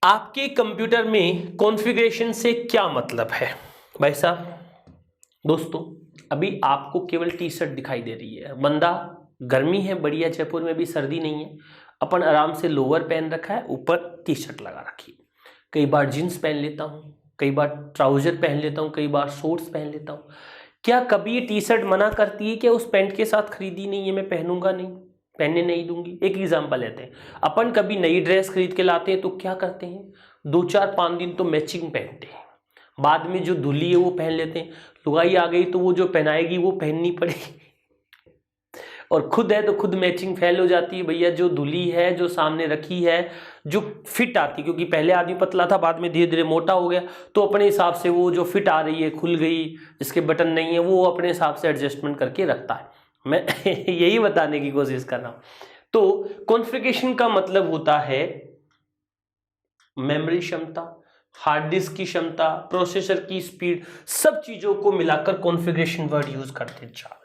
आपके कंप्यूटर में कॉन्फ़िगरेशन से क्या मतलब है भाई साहब? दोस्तों अभी आपको केवल टी शर्ट दिखाई दे रही है, बंदा गर्मी है बढ़िया, जयपुर में भी सर्दी नहीं है, अपन आराम से लोअर पहन रखा है, ऊपर टी शर्ट लगा रखी है। कई बार जीन्स पहन लेता हूँ, कई बार ट्राउजर पहन लेता हूँ, कई बार शॉर्ट्स पहन लेता हूँ। क्या कभी ये टी शर्ट मना करती है कि उस पैंट के साथ खरीदी नहीं है, मैं पहनूंगा नहीं, पहनने नहीं दूंगी? एक एग्जाम्पल लेते हैं, अपन कभी नई ड्रेस खरीद के लाते हैं तो क्या करते हैं, 2-4-5 दिन तो मैचिंग पहनते हैं, बाद में जो धुली है वो पहन लेते हैं। लुगाई आ गई तो वो जो पहनाएगी वो पहननी पड़ेगी, और खुद है तो खुद मैचिंग फेल हो जाती है। भैया जो धुली है, जो सामने रखी है, जो फिट आती, क्योंकि पहले आदमी पतला था, बाद में धीरे धीरे मोटा हो गया, तो अपने हिसाब से वो जो फिट आ रही है, खुल गई, जिसके बटन नहीं है, वो अपने हिसाब से एडजस्टमेंट करके रखता है। मैं यही बताने की कोशिश कर रहा हूं। तो कॉन्फ़िगरेशन का मतलब होता है मेमोरी क्षमता, हार्ड डिस्क की क्षमता, प्रोसेसर की स्पीड, सब चीजों को मिलाकर कॉन्फ़िगरेशन वर्ड यूज करते हैं। चार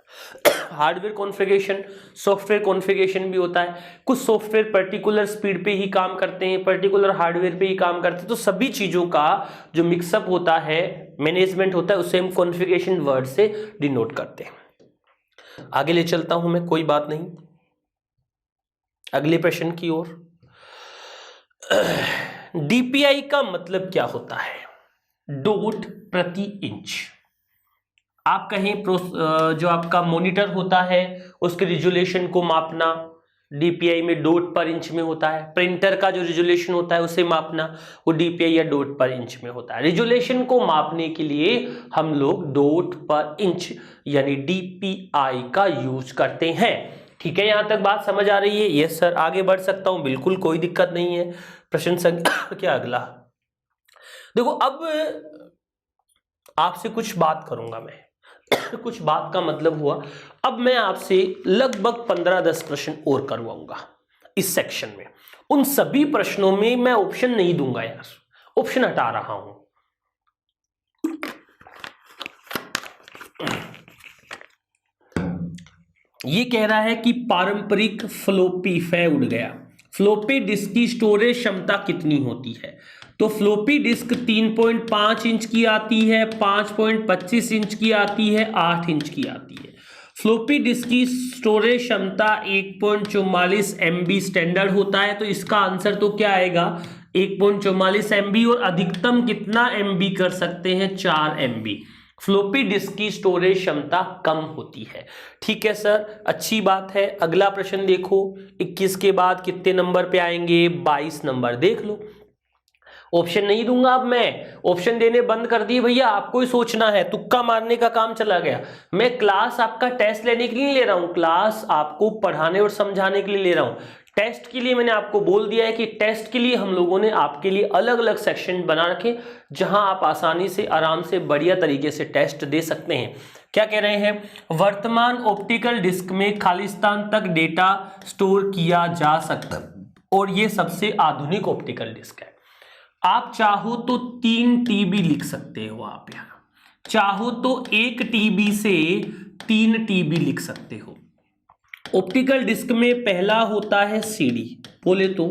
हार्डवेयर कॉन्फ़िगरेशन, सॉफ्टवेयर कॉन्फ़िगरेशन भी होता है। कुछ सॉफ्टवेयर पर्टिकुलर स्पीड पे ही काम करते हैं, पर्टिकुलर हार्डवेयर पे ही काम करते हैं, तो सभी चीजों का जो मिक्सअप होता है, मैनेजमेंट होता है, उसे हम कॉन्फ़िगरेशन वर्ड से डिनोट करते हैं। आगे ले चलता हूं मैं, कोई बात नहीं, अगले प्रश्न की ओर। डीपीआई का मतलब क्या होता है? डॉट प्रति इंच। आप कहीं जो आपका मॉनिटर होता है उसके रिजोल्यूशन को मापना, डीपीआई में डॉट पर इंच में होता है। प्रिंटर का जो रिजोल्यूशन होता है उसे मापना, वो डीपीआई या डॉट पर इंच में होता है। रिजोल्यूशन को मापने के लिए हम लोग डॉट पर इंच यानी डीपीआई का यूज करते हैं। ठीक है, यहां तक बात समझ आ रही है? Yes sir. आगे बढ़ सकता हूं? बिल्कुल, कोई दिक्कत नहीं है। प्रश्न संख्या क्या अगला? देखो, अब आपसे कुछ बात करूंगा मैं। कुछ बात का मतलब हुआ, अब मैं आपसे लगभग 15-10 प्रश्न और करवाऊंगा इस सेक्शन में। उन सभी प्रश्नों में मैं ऑप्शन नहीं दूंगा यार, ऑप्शन हटा रहा हूं। ये कह रहा है कि पारंपरिक फ्लोपी फै उड़ गया, फ्लोपी डिस्क की स्टोरेज क्षमता कितनी होती है? तो फ्लोपी डिस्क 3.5 इंच की आती है, 5.25 इंच की आती है, 8 इंच की आती है। फ्लोपी डिस्क की स्टोरेज क्षमता 1.44 MB स्टैंडर्ड होता है, तो इसका आंसर तो क्या आएगा? 1.44 MB। और अधिकतम कितना MB कर सकते हैं? 4 MB। फ्लोपी डिस्क की स्टोरेज क्षमता कम होती है। ठीक है सर, अच्छी बात है। अगला प्रश्न देखो, 21 के बाद कितने नंबर पे आएंगे? 22 नंबर। देख लो, ऑप्शन नहीं दूंगा अब मैं, ऑप्शन देने बंद कर दिए भैया, आपको ही सोचना है, तुक्का मारने का काम चला गया। मैं क्लास आपका टेस्ट लेने के लिए नहीं ले रहा हूं, क्लास आपको पढ़ाने और समझाने के लिए ले रहा हूं। टेस्ट के लिए मैंने आपको बोल दिया है कि टेस्ट के लिए हम लोगों ने आपके लिए अलग अलग सेक्शन बना रखे, जहां आप आसानी से, आराम से, बढ़िया तरीके से टेस्ट दे सकते हैं। क्या कह रहे हैं? वर्तमान ऑप्टिकल डिस्क में खाली स्थान तक डेटा स्टोर किया जा सकता है और यह सबसे आधुनिक ऑप्टिकल डिस्क है। आप चाहो तो 3 TB लिख सकते हो, आप यहाँ चाहो तो 1 TB से 3 TB लिख सकते हो। ऑप्टिकल डिस्क में पहला होता है CD, बोले तो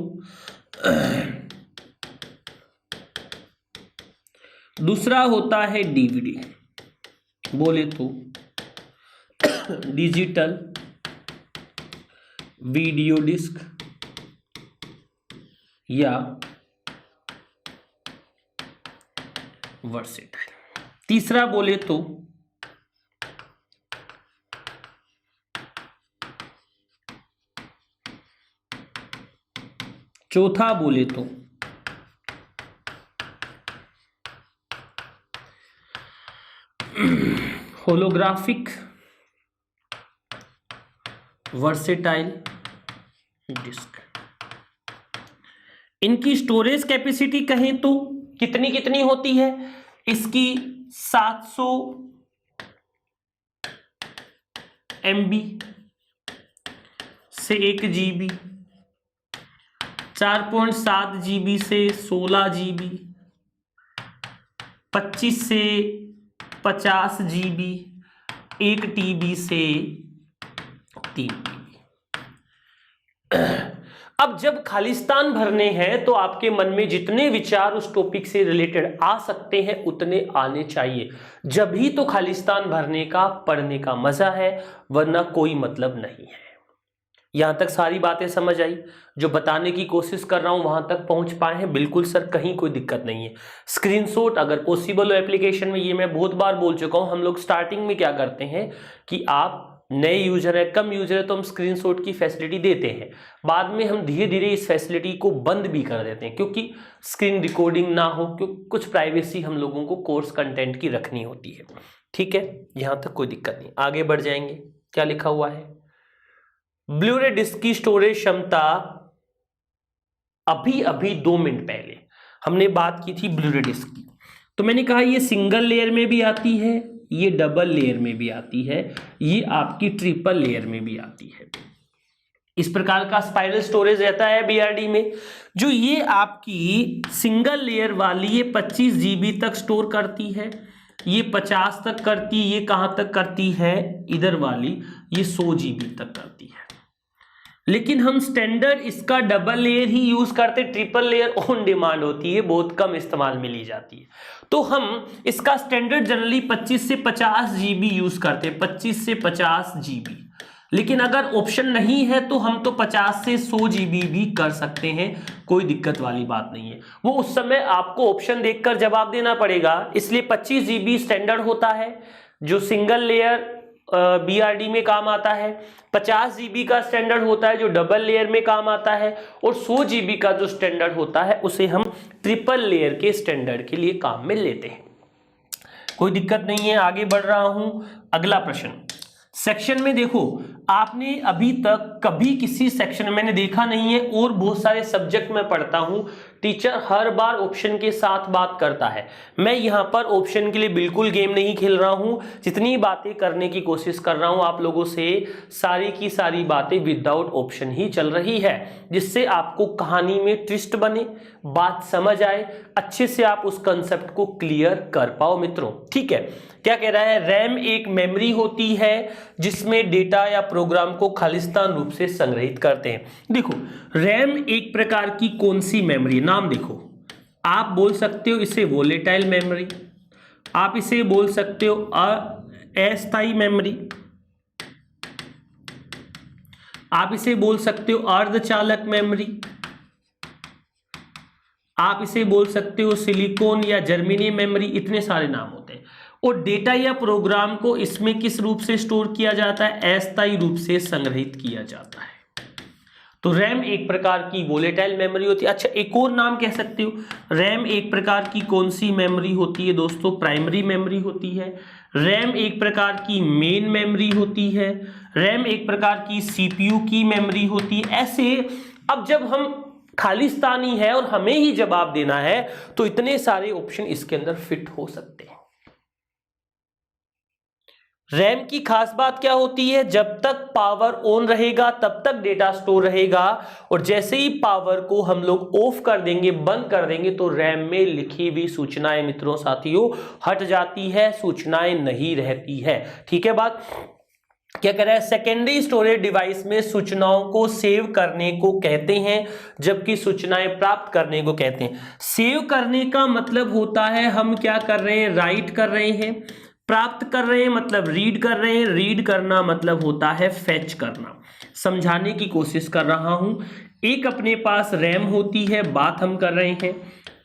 दूसरा होता है DVD, बोले तो डिजिटल वीडियो डिस्क, या वर्सेटाइल। तीसरा बोले तो चौथा बोले तो होलोग्राफिक वर्सेटाइल डिस्क। इनकी स्टोरेज कैपेसिटी कहें तो कितनी कितनी होती है? इसकी 700 MB से 1 GB, 4.7 GB से 16 GB, 25 से 50 GB, 1 TB से 3 TB। अब जब खालिस्तान भरने हैं तो आपके मन में जितने विचार उस टॉपिक से रिलेटेड आ सकते हैं उतने आने चाहिए, जब ही तो खालिस्तान भरने का पढ़ने का मजा है, वरना कोई मतलब नहीं है। यहां तक सारी बातें समझ आई? जो बताने की कोशिश कर रहा हूं वहां तक पहुंच पाए हैं? बिल्कुल सर, कहीं कोई दिक्कत नहीं है। स्क्रीनशॉट अगर पॉसिबल हो एप्लीकेशन में, ये मैं बहुत बार बोल चुका हूं, हम लोग स्टार्टिंग में क्या करते हैं कि आप नए यूजर है, कम यूजर है तो हम स्क्रीनशॉट की फैसिलिटी देते हैं, बाद में हम धीरे धीरे इस फैसिलिटी को बंद भी कर देते हैं, क्योंकि स्क्रीन रिकॉर्डिंग ना हो, क्योंकि कुछ प्राइवेसी हम लोगों को कोर्स कंटेंट की रखनी होती है। ठीक है, यहां तक कोई दिक्कत नहीं। आगे बढ़ जाएंगे। क्या लिखा हुआ है? ब्लू-रे डिस्क की स्टोरेज क्षमता, अभी 2 मिनट पहले हमने बात की थी ब्लू-रे डिस्क की, तो मैंने कहा ये सिंगल लेयर में भी आती है, ये डबल लेयर में भी आती है, ये आपकी ट्रिपल लेयर में भी आती है। इस प्रकार का स्पाइरल स्टोरेज रहता है BRD में। जो ये आपकी सिंगल लेयर वाली, ये 25 GB तक स्टोर करती है, ये 50 तक करती है, ये कहां तक करती है? इधर वाली ये 100 GB तक करती है। लेकिन हम स्टैंडर्ड इसका डबल लेयर ही यूज करते, ट्रिपल लेयर ऑन डिमांड होती है, बहुत कम इस्तेमाल में ली जाती है, तो हम इसका स्टैंडर्ड जनरली 25 से 50 GB यूज करते हैं, 25 से 50 GB। लेकिन अगर ऑप्शन नहीं है तो हम तो 50 से 100 GB भी कर सकते हैं, कोई दिक्कत वाली बात नहीं है। वो उस समय आपको ऑप्शन देखकर जवाब देना पड़ेगा, इसलिए 25 GB स्टैंडर्ड होता है जो सिंगल लेयर BRD में काम आता है, 50 GB का स्टैंडर्ड होता है जो डबल लेयर में काम आता है, और 100 GB का जो स्टैंडर्ड होता है उसे हम ट्रिपल लेयर के स्टैंडर्ड के लिए काम में लेते हैं। कोई दिक्कत नहीं है, आगे बढ़ रहा हूं। अगला प्रश्न सेक्शन में देखो, आपने अभी तक कभी किसी सेक्शन में मैंने देखा नहीं है, और बहुत सारे सब्जेक्ट में पढ़ता हूं, टीचर हर बार ऑप्शन के साथ बात करता है। मैं यहां पर ऑप्शन के लिए बिल्कुल गेम नहीं खेल रहा हूं, जितनी बातें करने की कोशिश कर रहा हूं आप लोगों से, सारी की सारी बातें विदाउट ऑप्शन ही चल रही है, जिससे आपको कहानी में ट्विस्ट बने, बात समझ आए, अच्छे से आप उस कंसेप्ट को क्लियर कर पाओ मित्रों। ठीक है, क्या कह रहा है? रैम एक मेमोरी होती है जिसमें डेटा या प्रोग्राम को खालिस्तान रूप से संग्रहित करते हैं। देखो, रैम एक प्रकार की कौन सी मेमोरी, नाम देखो, आप बोल सकते हो इसे वोलेटाइल मेमोरी, आप इसे बोल सकते हो अस्थायी मेमोरी, आप इसे बोल सकते हो अर्धचालक मेमोरी, आप इसे बोल सकते हो सिलिकॉन या जर्मेनियम मेमोरी, इतने सारे नाम होते हैं। और डेटा या प्रोग्राम को इसमें किस रूप से स्टोर किया जाता है? अस्थायी रूप से संग्रहित किया जाता है। तो रैम एक प्रकार की वोलेटाइल मेमोरी होती है। अच्छा, एक और नाम कह सकते हो, रैम एक प्रकार की कौन सी मेमोरी होती है दोस्तों? प्राइमरी मेमोरी होती है। रैम एक प्रकार की मेन मेमोरी होती है। रैम एक प्रकार की CPU की मेमोरी होती है। ऐसे अब जब हम खालिस्तानी है और हमें ही जवाब देना है तो इतने सारे ऑप्शन इसके अंदर फिट हो सकते हैं। रैम की खास बात क्या होती है? जब तक पावर ऑन रहेगा तब तक डेटा स्टोर रहेगा, और जैसे ही पावर को हम लोग ऑफ कर देंगे, बंद कर देंगे, तो रैम में लिखी हुई सूचनाएं मित्रों साथियों हट जाती है, सूचनाएं नहीं रहती है। ठीक है बात? क्या कह रहा है? सेकेंडरी स्टोरेज डिवाइस में सूचनाओं को सेव करने को कहते हैं, जबकि सूचनाएं प्राप्त करने को कहते हैं। सेव करने का मतलब होता है हम क्या कर रहे हैं? राइट कर रहे हैं। प्राप्त कर रहे हैं मतलब रीड कर रहे हैं। रीड करना मतलब होता है फेच करना। समझाने की कोशिश कर रहा हूं। एक अपने पास रैम होती है, बात हम कर रहे हैं।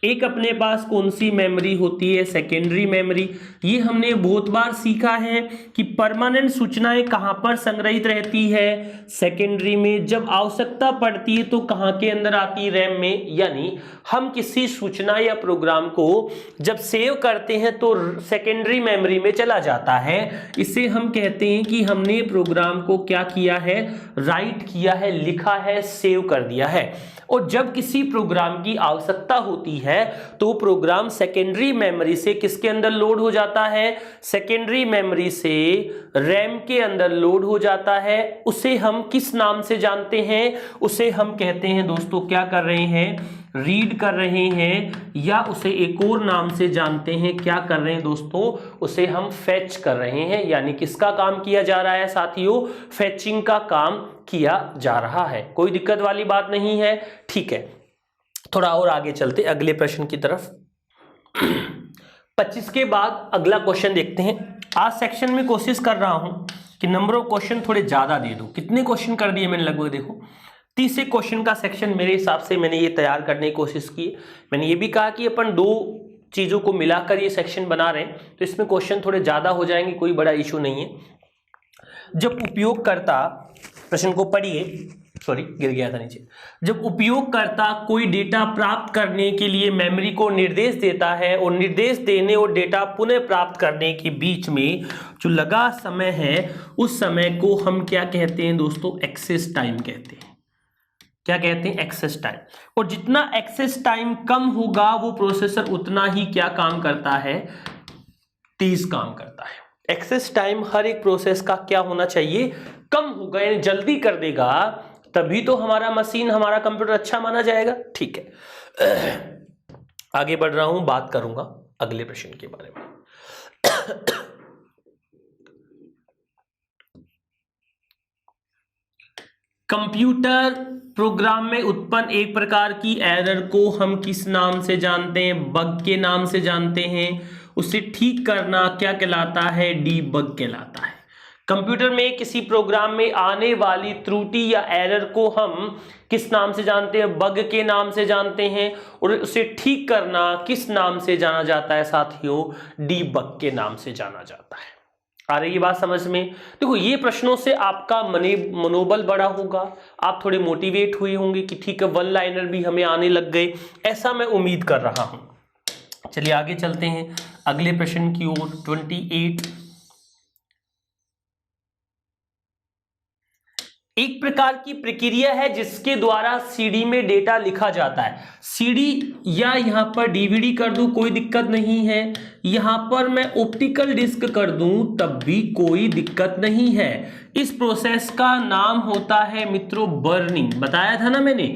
एक अपने पास कौन सी मेमोरी होती है, सेकेंडरी मेमोरी। ये हमने बहुत बार सीखा है कि परमानेंट सूचनाएं कहां पर संग्रहित रहती है, सेकेंडरी में। जब आवश्यकता पड़ती है तो कहां के अंदर आती है, रैम में। यानी हम किसी सूचना या प्रोग्राम को जब सेव करते हैं तो सेकेंडरी मेमोरी में चला जाता है। इसे हम कहते हैं कि हमने प्रोग्राम को क्या किया है, राइट किया है, लिखा है, सेव कर दिया है। और जब किसी प्रोग्राम की आवश्यकता होती है तो प्रोग्राम सेकेंडरी मेमोरी से किसके अंदर लोड हो जाता है, सेकेंडरी मेमोरी से रैम के अंदर लोड हो जाता है। उसे हम किस नाम से जानते हैं, उसे हम कहते हैं दोस्तों, क्या कर रहे हैं, रीड कर रहे हैं, या उसे एक और नाम से जानते हैं, क्या कर रहे हैं दोस्तों, उसे हम फेच कर रहे हैं। यानी किसका काम किया जा रहा है साथियों, फेचिंग का काम किया जा रहा है। कोई दिक्कत वाली बात नहीं है, ठीक है। थोड़ा और आगे चलते अगले प्रश्न की तरफ। 25 के बाद अगला क्वेश्चन देखते हैं। आज सेक्शन में कोशिश कर रहा हूं कि नंबर ऑफ क्वेश्चन थोड़े ज्यादा दे दूं। कितने क्वेश्चन कर दिए मैंने, लगभग देखो 30 क्वेश्चन का सेक्शन मेरे हिसाब से मैंने ये तैयार करने की कोशिश की। मैंने ये भी कहा कि अपन दो चीजों को मिलाकर ये सेक्शन बना रहे हैं, तो इसमें क्वेश्चन थोड़े ज्यादा हो जाएंगे, कोई बड़ा इशू नहीं है। जब उपयोगकर्ता, प्रश्न को पढ़िए, सॉरी गिर गया था नीचे। जब उपयोगकर्ता कोई डेटा प्राप्त करने के लिए मेमोरी को निर्देश देता है और निर्देश देने और डेटा पुनः प्राप्त करने के बीच में जो लगा समय है, उस समय को हम क्या कहते हैं दोस्तों, एक्सेस टाइम कहते हैं। क्या कहते हैं, एक्सेस टाइम। और जितना एक्सेस टाइम कम होगा वो प्रोसेसर उतना ही क्या काम करता है, तेज काम करता है। एक्सेस टाइम हर एक प्रोसेस का क्या होना चाहिए, कम होगा, यानी जल्दी कर देगा, तभी तो हमारा मशीन, हमारा कंप्यूटर अच्छा माना जाएगा। ठीक है, आगे बढ़ रहा हूं, बात करूंगा अगले प्रश्न के बारे में। कंप्यूटर प्रोग्राम में उत्पन्न एक प्रकार की एरर को हम किस नाम से जानते हैं, बग के नाम से जानते हैं। उसे ठीक करना क्या कहलाता है, डीबग कहलाता है। कंप्यूटर में किसी प्रोग्राम में आने वाली त्रुटि या एरर को हम किस नाम से जानते हैं, बग के नाम से जानते हैं। और उसे ठीक करना किस नाम से जाना जाता है साथियों, डीबग के नाम से जाना जाता है। आ रही है बात समझ में। देखो ये प्रश्नों से आपका मनोबल बड़ा होगा, आप थोड़े मोटिवेट हुए होंगे कि ठीक है वन लाइनर भी हमें आने लग गए, ऐसा मैं उम्मीद कर रहा हूं। चलिए आगे चलते हैं अगले प्रश्न की ओर। 28, एक प्रकार की प्रक्रिया है जिसके द्वारा सीडी में डेटा लिखा जाता है। सीडी या यहां पर डीवीडी कर दूं कोई दिक्कत नहीं है, यहां पर मैं ऑप्टिकल डिस्क कर दूं तब भी कोई दिक्कत नहीं है। इस प्रोसेस का नाम होता है मित्रों बर्निंग। बताया था ना मैंने,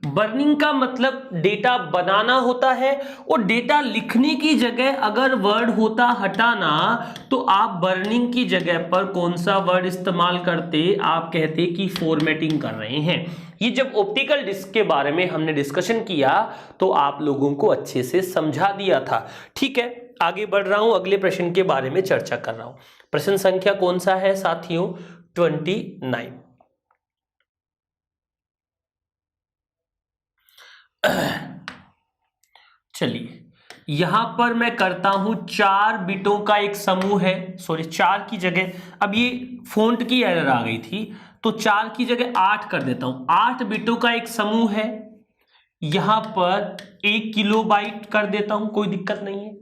बर्निंग का मतलब डेटा बनाना होता है, और डेटा लिखने की जगह अगर वर्ड होता हटाना तो आप बर्निंग की जगह पर कौन सा वर्ड इस्तेमाल करते, आप कहते कि फॉर्मेटिंग कर रहे हैं। ये जब ऑप्टिकल डिस्क के बारे में हमने डिस्कशन किया तो आप लोगों को अच्छे से समझा दिया था। ठीक है, आगे बढ़ रहा हूं, अगले प्रश्न के बारे में चर्चा कर रहा हूं। प्रश्न संख्या कौन सा है साथियों, 29। चलिए यहां पर मैं करता हूं 4 बिटों का एक समूह है, सॉरी 4 की जगह, अब ये फ़ॉन्ट की एरर आ गई थी तो 4 की जगह 8 कर देता हूं। 8 बिटों का एक समूह है, यहां पर 1 किलोबाइट कर देता हूं, कोई दिक्कत नहीं है।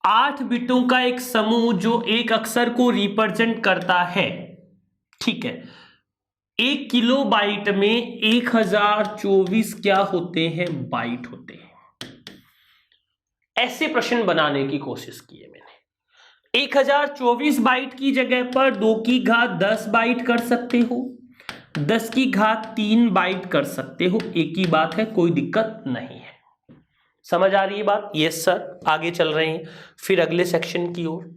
8 बिटों का एक समूह जो एक अक्षर को रिप्रेजेंट करता है, ठीक है। 1 किलोबाइट में 1024 क्या होते हैं, बाइट होते हैं। ऐसे प्रश्न बनाने की कोशिश की है मैंने। 1024 बाइट की जगह पर 2 की घात 10 बाइट कर सकते हो, 10 की घात 3 बाइट कर सकते हो, एक ही बात है, कोई दिक्कत नहीं है। समझ आ रही है बात? Yes sir. आगे चल रहे हैं फिर अगले सेक्शन की ओर।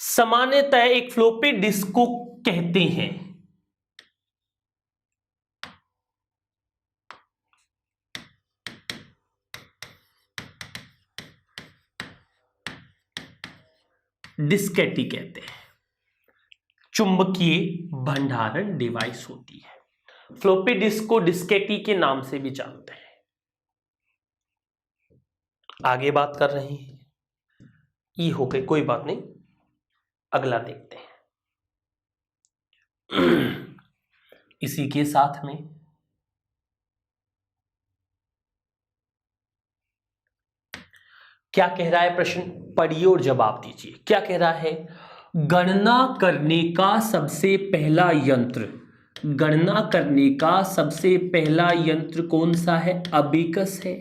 सामान्यतः एक फ्लॉपी डिस्क को कहते हैं डिस्केटी, कहते हैं। चुंबकीय भंडारण डिवाइस होती है। फ्लॉपी डिस्क को डिस्केटी के नाम से भी जानते हैं। आगे बात कर रहे हैं, ई हो गई, कोई बात नहीं, अगला देखते हैं। इसी के साथ में क्या कह रहा है प्रश्न, पढ़िए और जवाब दीजिए। क्या कह रहा है, गणना करने का सबसे पहला यंत्र, गणना करने का सबसे पहला यंत्र कौन सा है? अबेकस है,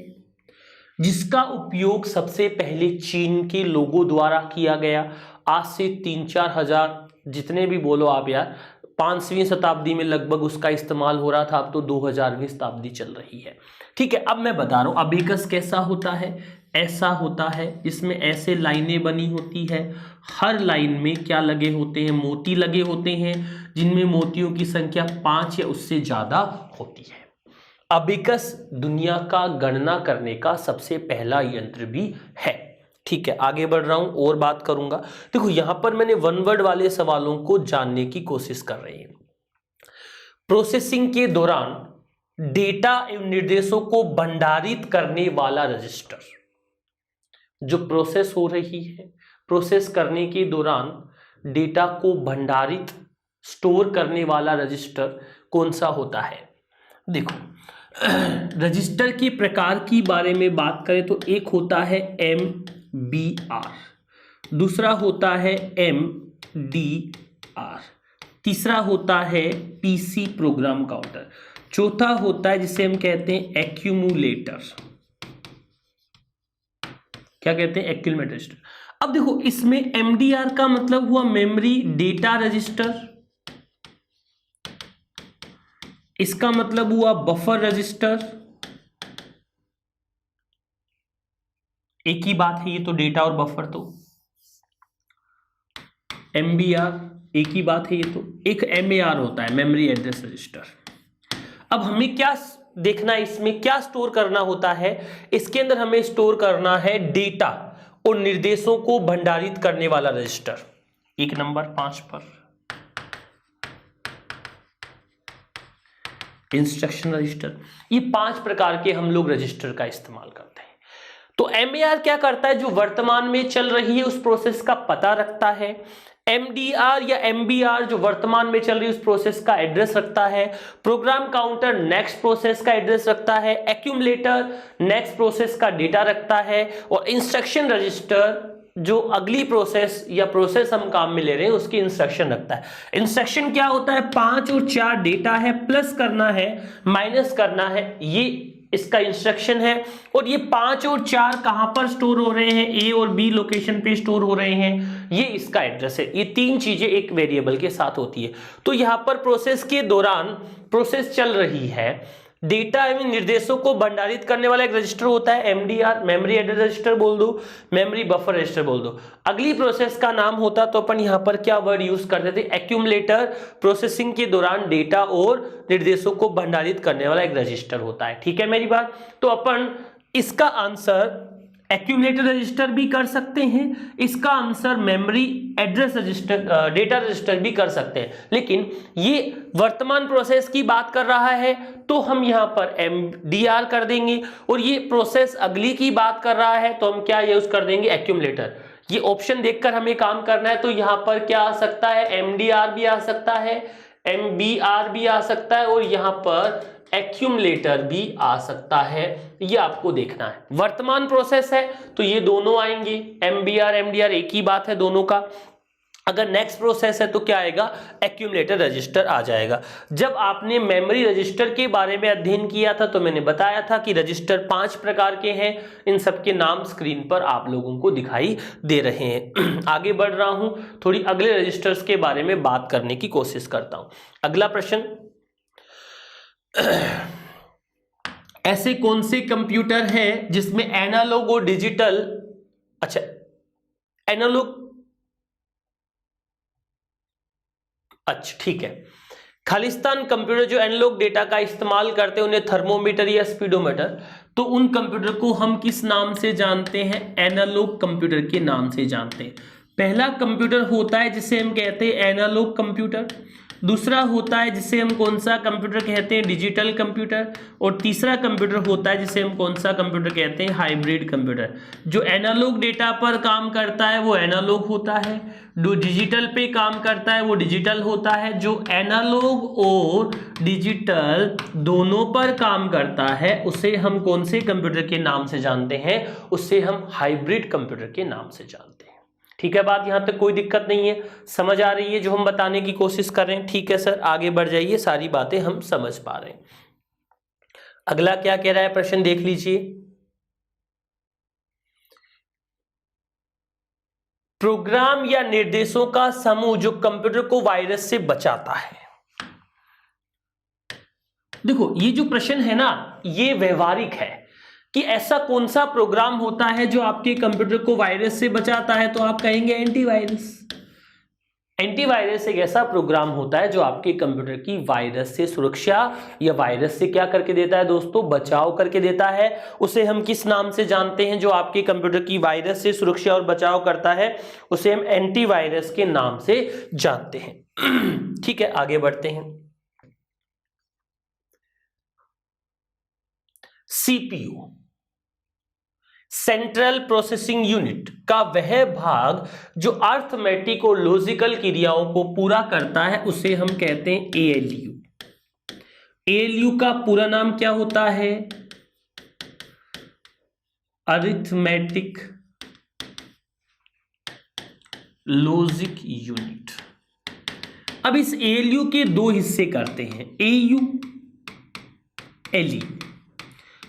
जिसका उपयोग सबसे पहले चीन के लोगों द्वारा किया गया। आज से 3-4 हजार जितने भी बोलो आप यार, 5वीं शताब्दी में लगभग उसका इस्तेमाल हो रहा था, अब तो 2000वीं शताब्दी चल रही है। ठीक है, अब मैं बता रहा हूं अबेकस कैसा होता है। ऐसा होता है, इसमें ऐसे लाइनें बनी होती है, हर लाइन में क्या लगे होते हैं? मोती लगे होते हैं, जिनमें मोतियों की संख्या 5 या उससे ज्यादा होती है। अबेकस दुनिया का गणना करने का सबसे पहला यंत्र भी है। ठीक है, आगे बढ़ रहा हूं और बात करूंगा। देखो यहां पर मैंने वन वर्ड वाले सवालों को जानने की कोशिश कर रहे हैं। प्रोसेसिंग के दौरान डेटा एवं निर्देशों को भंडारित करने वाला रजिस्टर, जो प्रोसेस हो रही है, प्रोसेस करने के दौरान डेटा को भंडारित स्टोर करने वाला रजिस्टर कौन सा होता है? देखो रजिस्टर के प्रकार की बारे में बात करें तो एक होता है MBR, दूसरा होता है MDR, तीसरा होता है PC प्रोग्राम काउंटर, चौथा होता है जिसे हम कहते हैं एक्यूमुलेटर। क्या कहते हैं? Accumulator register. अब देखो इसमें MDR का मतलब हुआ मेमोरी डेटा रजिस्टर, इसका मतलब हुआ बफर रजिस्टर। एक ही बात है ये तो, डेटा और बफर तो। MBR एक ही बात है ये तो। एक MAR होता है, मेमोरी एड्रेस रजिस्टर। अब हमें क्या देखना है, इसमें क्या स्टोर करना होता है? इसके अंदर हमें स्टोर करना है डेटा और निर्देशों को भंडारित करने वाला रजिस्टर। एक नंबर 5 पर इंस्ट्रक्शन रजिस्टर। ये 5 प्रकार के हम लोग रजिस्टर का इस्तेमाल करते हैं। तो MAR क्या करता है? जो वर्तमान में चल रही है उस प्रोसेस का पता रखता है। MDR या MBR जो वर्तमान में चल रही है उस प्रोसेस का एड्रेस रखता है। प्रोग्राम काउंटर नेक्स्ट प्रोसेस का एड्रेस रखता है। एक्यूमुलेटर नेक्स्ट प्रोसेस का डेटा रखता है। और इंस्ट्रक्शन रजिस्टर जो अगली प्रोसेस या प्रोसेस हम काम में ले रहे हैं उसकी इंस्ट्रक्शन रखता है। इंस्ट्रक्शन क्या होता है? 5 और 4 डेटा है, प्लस करना है, माइनस करना है, ये इसका इंस्ट्रक्शन है। और ये 5 और 4 कहां पर स्टोर हो रहे हैं? A और B लोकेशन पे स्टोर हो रहे हैं, ये इसका एड्रेस है। ये 3 चीजें एक वेरिएबल के साथ होती है। तो यहां पर प्रोसेस के दौरान प्रोसेस चल रही है, डेटा एवं निर्देशों को भंडारित करने वाला एक रजिस्टर होता है MDR, मेमोरी एड्रेस रजिस्टर बोल दो, मेमोरी बफर रजिस्टर बोल दो। अगली प्रोसेस का नाम होता तो अपन यहां पर क्या वर्ड यूज करते थे? एक्यूमुलेटर। प्रोसेसिंग के दौरान डेटा और निर्देशों को भंडारित करने वाला एक रजिस्टर होता है। ठीक है मेरी बात? तो अपन इसका आंसर एक्यूमुलेटर रजिस्टर भी कर सकते हैं, इसका answer memory address register, data register भी कर सकते हैं। लेकिन ये वर्तमान प्रोसेस की बात कर रहा है तो हम यहां पर MDR कर देंगे, और ये प्रोसेस अगली की बात कर रहा है तो हम क्या यूज कर देंगे? एक्यूमुलेटर। ये ऑप्शन देखकर हमें काम करना है। तो यहां पर क्या आ सकता है? MDR भी आ सकता है, MBR भी आ सकता है, और यहां पर एक्यूमुलेटर भी आ सकता है। ये आपको देखना है। वर्तमान प्रोसेस है तो ये दोनों आएंगे, MBR MDR एक ही बात है दोनों का। अगर नेक्स्ट प्रोसेस है तो क्या आएगा? एक्यूमुलेटर रजिस्टर आ जाएगा। जब आपने मेमोरी रजिस्टर के बारे में अध्ययन किया था तो मैंने बताया था कि रजिस्टर 5 प्रकार के हैं। इन सबके नाम स्क्रीन पर आप लोगों को दिखाई दे रहे हैं। आगे बढ़ रहा हूं, थोड़ी अगले रजिस्टर्स के बारे में बात करने की कोशिश करता हूं। अगला प्रश्न, ऐसे कौन से कंप्यूटर हैं जिसमें एनालॉग और डिजिटल, अच्छा एनालॉग, अच्छा ठीक है, खालिस्तान कंप्यूटर जो एनालॉग डेटा का इस्तेमाल करते हैं उन्हें थर्मोमीटर या स्पीडोमीटर, तो उन कंप्यूटर को हम किस नाम से जानते हैं? एनालॉग कंप्यूटर के नाम से जानते हैं। पहला कंप्यूटर होता है जिसे हम कहते हैं एनालॉग कंप्यूटर, दूसरा होता है जिसे हम कौन सा कंप्यूटर कहते हैं, डिजिटल कंप्यूटर, और तीसरा कंप्यूटर होता है जिसे हम कौन सा कंप्यूटर कहते हैं, हाइब्रिड कंप्यूटर। जो एनालॉग डेटा पर काम करता है वो एनालॉग होता है, जो डिजिटल पे काम करता है वो डिजिटल होता है, जो एनालॉग और डिजिटल दोनों पर काम करता है उसे हम कौन से कंप्यूटर के नाम से जानते हैं, उसे हम हाइब्रिड कंप्यूटर के नाम से जानते हैं। ठीक है, बात यहां तक कोई दिक्कत नहीं है, समझ आ रही है जो हम बताने की कोशिश कर रहे हैं? ठीक है सर, आगे बढ़ जाइए, सारी बातें हम समझ पा रहे हैं। अगला क्या कह रहा है प्रश्न देख लीजिए। प्रोग्राम या निर्देशों का समूह जो कंप्यूटर को वायरस से बचाता है। देखो ये जो प्रश्न है ना, ये व्यवहारिक है कि ऐसा कौन सा प्रोग्राम होता है जो आपके कंप्यूटर को वायरस से बचाता है, तो आप कहेंगे एंटीवायरस। एंटीवायरस एक ऐसा प्रोग्राम होता है जो आपके कंप्यूटर की वायरस से सुरक्षा या वायरस से क्या करके देता है दोस्तों, बचाव करके देता है। उसे हम किस नाम से जानते हैं जो आपके कंप्यूटर की वायरस से सुरक्षा और बचाव करता है, उसे हम एंटीवायरस के नाम से जानते हैं। ठीक है, आगे बढ़ते हैं। सीपीयू, सेंट्रल प्रोसेसिंग यूनिट का वह भाग जो अर्थमेटिक और लॉजिकल क्रियाओं को पूरा करता है उसे हम कहते हैं एएलयू। एएलयू का पूरा नाम क्या होता है, अरिथमेटिक लॉजिक यूनिट। अब इस एएलयू के दो हिस्से करते हैं, एयू एलयू।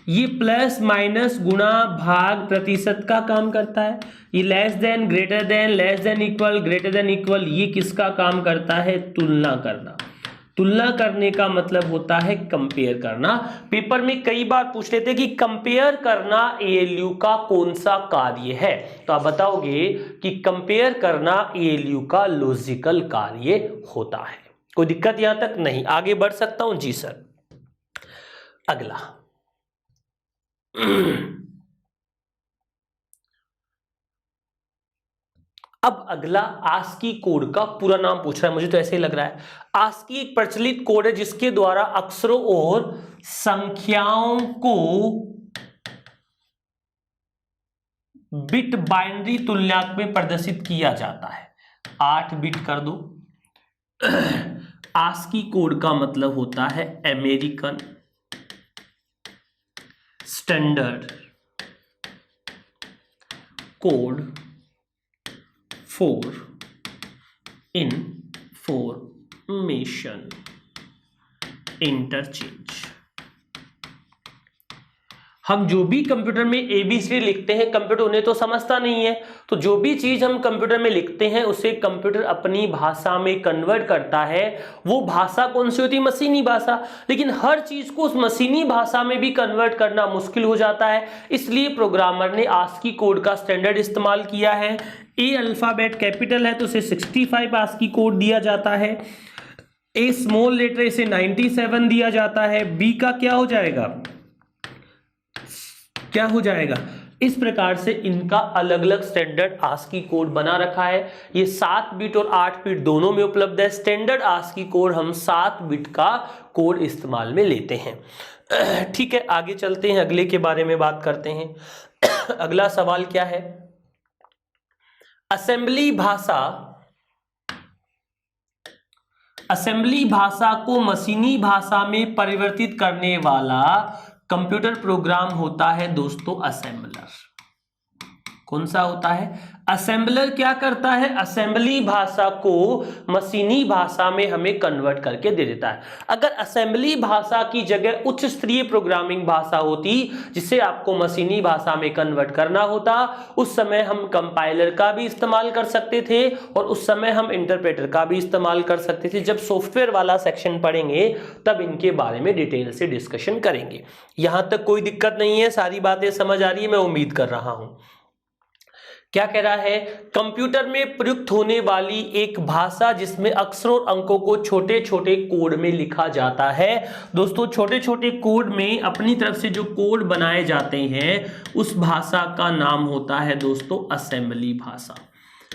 ये प्लस माइनस गुणा भाग प्रतिशत का काम करता है। ये less than, greater than, less than equal, greater than equal, ये किसका काम करता है, तुलना करना। तुलना करने का मतलब होता है कंपेयर करना। पेपर में कई बार पूछ लेते हैं कि कंपेयर करना एएलयू का कौन सा कार्य है, तो आप बताओगे कि कंपेयर करना एएलयू का लॉजिकल कार्य होता है। कोई दिक्कत यहां तक नहीं, आगे बढ़ सकता हूं? जी सर। अगला अब अगला आस्की कोड का पूरा नाम पूछ रहा है, मुझे तो ऐसे ही लग रहा है। आस्की एक प्रचलित कोड है जिसके द्वारा अक्षरों और संख्याओं को बिट बाइनरी तुलनात्मक में प्रदर्शित किया जाता है। 8 बिट कर दो। आस्की कोड का मतलब होता है American standard code for information interchange. हम जो भी कंप्यूटर में एबीसी लिखते हैं, कंप्यूटर उन्हें तो समझता नहीं है, तो जो भी चीज हम कंप्यूटर में लिखते हैं उसे कंप्यूटर अपनी भाषा में कन्वर्ट करता है। वो भाषा कौन सी होती है, मशीनी भाषा। लेकिन हर चीज को उस मशीनी भाषा में भी कन्वर्ट करना मुश्किल हो जाता है, इसलिए प्रोग्रामर ने आस्की कोड का स्टैंडर्ड इस्तेमाल किया है। ए अल्फाबेट कैपिटल है तो उसे 65 आस्की कोड दिया जाता है। ए स्मॉल लेटर इसे 97 दिया जाता है। बी का क्या हो जाएगा, इस प्रकार से इनका अलग अलग स्टैंडर्ड आस्की कोड बना रखा है। ये 7 बिट और 8 बिट दोनों में उपलब्ध है। स्टैंडर्ड आस्की कोड हम 7 बिट का कोड इस्तेमाल में लेते हैं। ठीक है, आगे चलते हैं, अगले के बारे में बात करते हैं। अगला सवाल क्या है, असेंबली भाषा को मशीनी भाषा में परिवर्तित करने वाला कंप्यूटर प्रोग्राम होता है दोस्तों असेंबलर। कौन सा होता है, असेंबलर। क्या करता है, असेंबली भाषा को मशीनी भाषा में हमें कन्वर्ट करके दे देता है। अगर असेंबली भाषा की जगह उच्च स्तरीय प्रोग्रामिंग भाषा होती जिसे आपको मशीनी भाषा में कन्वर्ट करना होता, उस समय हम कंपाइलर का भी इस्तेमाल कर सकते थे और उस समय हम इंटरप्रेटर का भी इस्तेमाल कर सकते थे। जब सॉफ्टवेयर वाला सेक्शन पढ़ेंगे तब इनके बारे में डिटेल से डिस्कशन करेंगे। यहां तक कोई दिक्कत नहीं है, सारी बातें समझ आ रही है, मैं उम्मीद कर रहा हूं। क्या कह रहा है, कंप्यूटर में प्रयुक्त होने वाली एक भाषा जिसमें अक्षरों और अंकों को छोटे छोटे कोड में लिखा जाता है। दोस्तों छोटे छोटे कोड में अपनी तरफ से जो कोड बनाए जाते हैं उस भाषा का नाम होता है दोस्तों असेंबली भाषा।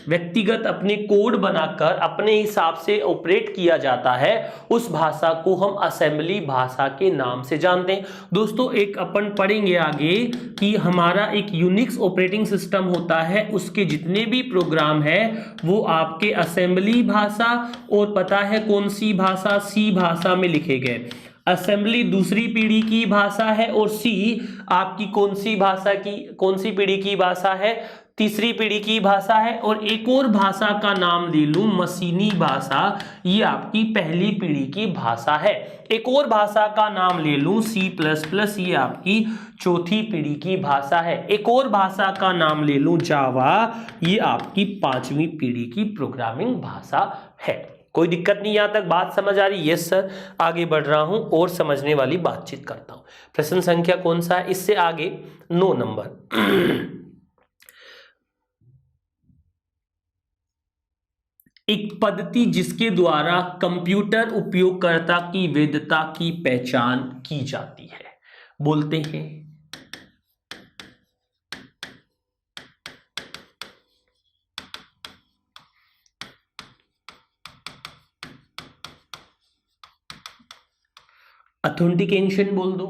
व्यक्तिगत अपने कोड बनाकर अपने हिसाब से ऑपरेट किया जाता है, उस भाषा को हम असेंबली भाषा के नाम से जानते हैं। दोस्तों एक अपन पढ़ेंगे आगे कि हमारा एक यूनिक्स ऑपरेटिंग सिस्टम होता है, उसके जितने भी प्रोग्राम है वो आपके असेंबली भाषा और पता है कौन सी भाषा, सी भाषा में लिखे गए। असेंबली दूसरी पीढ़ी की भाषा है और सी आपकी कौन सी भाषा की, कौन सी पीढ़ी की भाषा है, तीसरी पीढ़ी की भाषा है। और एक और भाषा का नाम ले लूं मशीनी भाषा, ये आपकी पहली पीढ़ी की भाषा है। एक और भाषा का नाम ले लूं C++, ये आपकी चौथी पीढ़ी की भाषा है। एक और भाषा का नाम ले लूं जावा, ये आपकी पांचवी पीढ़ी की प्रोग्रामिंग भाषा है। कोई दिक्कत नहीं, यहां तक बात समझ आ रही? Yes sir. आगे बढ़ रहा हूं और समझने वाली बातचीत करता हूं। प्रश्न संख्या कौन सा है? इससे आगे 9 नंबर। एक पद्धति जिसके द्वारा कंप्यूटर उपयोगकर्ता की वैधता की पहचान की जाती है, बोलते हैं ऑथेंटिकेशन बोल दो,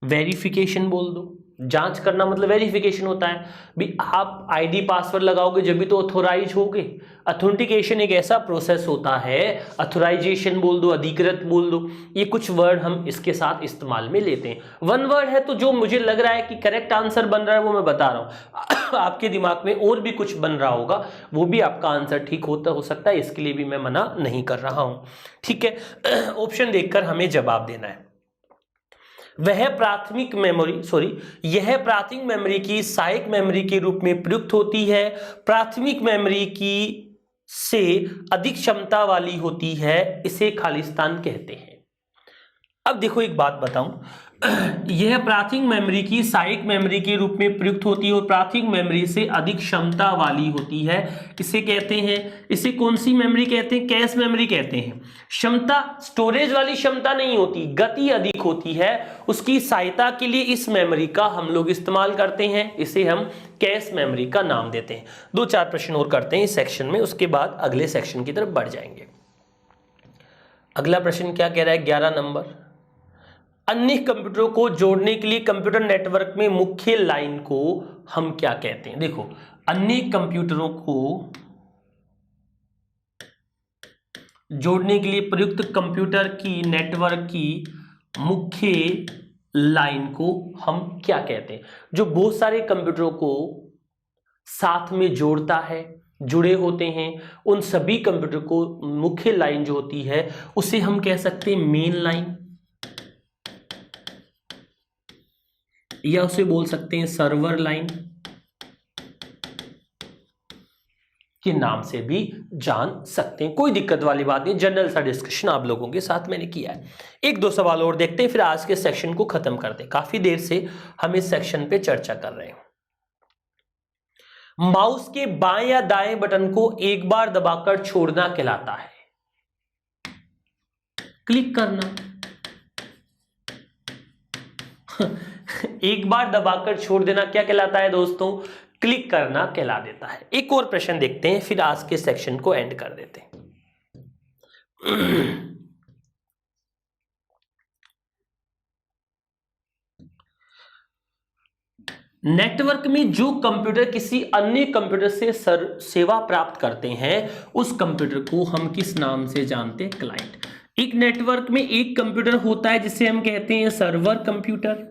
वेरिफिकेशन बोल दो। जांच करना मतलब वेरिफिकेशन होता है भी, आप आईडी पासवर्ड लगाओगे जब भी तो ऑथोराइज होगे। ऑथेंटिकेशन एक ऐसा प्रोसेस होता है, ऑथोराइजेशन बोल दो, अधिकृत बोल दो, ये कुछ वर्ड हम इसके साथ इस्तेमाल में लेते हैं। वन वर्ड है तो जो मुझे लग रहा है कि करेक्ट आंसर बन रहा है वो मैं बता रहा हूं। आपके दिमाग में और भी कुछ बन रहा होगा, वो भी आपका आंसर ठीक हो सकता है, इसके लिए भी मैं मना नहीं कर रहा हूं। ठीक है, ऑप्शन देखकर हमें जवाब देना है। यह प्राथमिक मेमोरी की सहायक मेमोरी के रूप में प्रयुक्त होती है। प्राथमिक मेमोरी की से अधिक क्षमता वाली होती है, इसे खालिस्तान कहते हैं। अब देखो एक बात बताऊं, यह प्राथमिक मेमोरी की सहायक मेमोरी के रूप में प्रयुक्त होती है और प्राथमिक मेमोरी से अधिक क्षमता वाली होती है, इसे कहते हैं, इसे कौन सी मेमोरी कहते हैं? कैश मेमोरी कहते हैं। क्षमता स्टोरेज वाली क्षमता नहीं होती, गति अधिक होती है, उसकी सहायता के लिए इस मेमोरी का हम लोग इस्तेमाल करते हैं, इसे हम कैश मेमोरी का नाम देते हैं। 2-4 प्रश्न और करते हैं इस सेक्शन में, उसके बाद अगले सेक्शन की तरफ बढ़ जाएंगे। अगला प्रश्न क्या कह रहा है? 11 नंबर। अन्य कंप्यूटरों को जोड़ने के लिए कंप्यूटर नेटवर्क में मुख्य लाइन को हम क्या कहते हैं? देखो, अन्य कंप्यूटरों को जोड़ने के लिए प्रयुक्त कंप्यूटर की नेटवर्क की मुख्य लाइन को हम क्या कहते हैं? जो बहुत सारे कंप्यूटरों को साथ में जोड़ता है, जुड़े होते हैं, उन सभी कंप्यूटर को मुख्य लाइन जो होती है उसे हम कह सकते हैं मेन लाइन, या उसे बोल सकते हैं सर्वर लाइन के नाम से भी जान सकते हैं। कोई दिक्कत वाली बात नहीं, जनरल सा डिस्कशन आप लोगों के साथ मैंने किया है। 1-2 सवाल और देखते हैं, फिर आज के सेक्शन को खत्म करते हैं। काफी देर से हम इस सेक्शन पे चर्चा कर रहे हैं। माउस के बाएं या दाएं बटन को एक बार दबाकर छोड़ना कहलाता है। क्लिक करना। एक बार दबाकर छोड़ देना क्या कहलाता है दोस्तों? क्लिक करना कहला देता है। एक और प्रश्न देखते हैं, फिर आज के सेक्शन को एंड कर देते हैं। नेटवर्क में जो कंप्यूटर किसी अन्य कंप्यूटर से सेवा प्राप्त करते हैं, उस कंप्यूटर को हम किस नाम से जानते हैं? क्लाइंट। एक नेटवर्क में एक कंप्यूटर होता है जिसे हम कहते हैं सर्वर कंप्यूटर,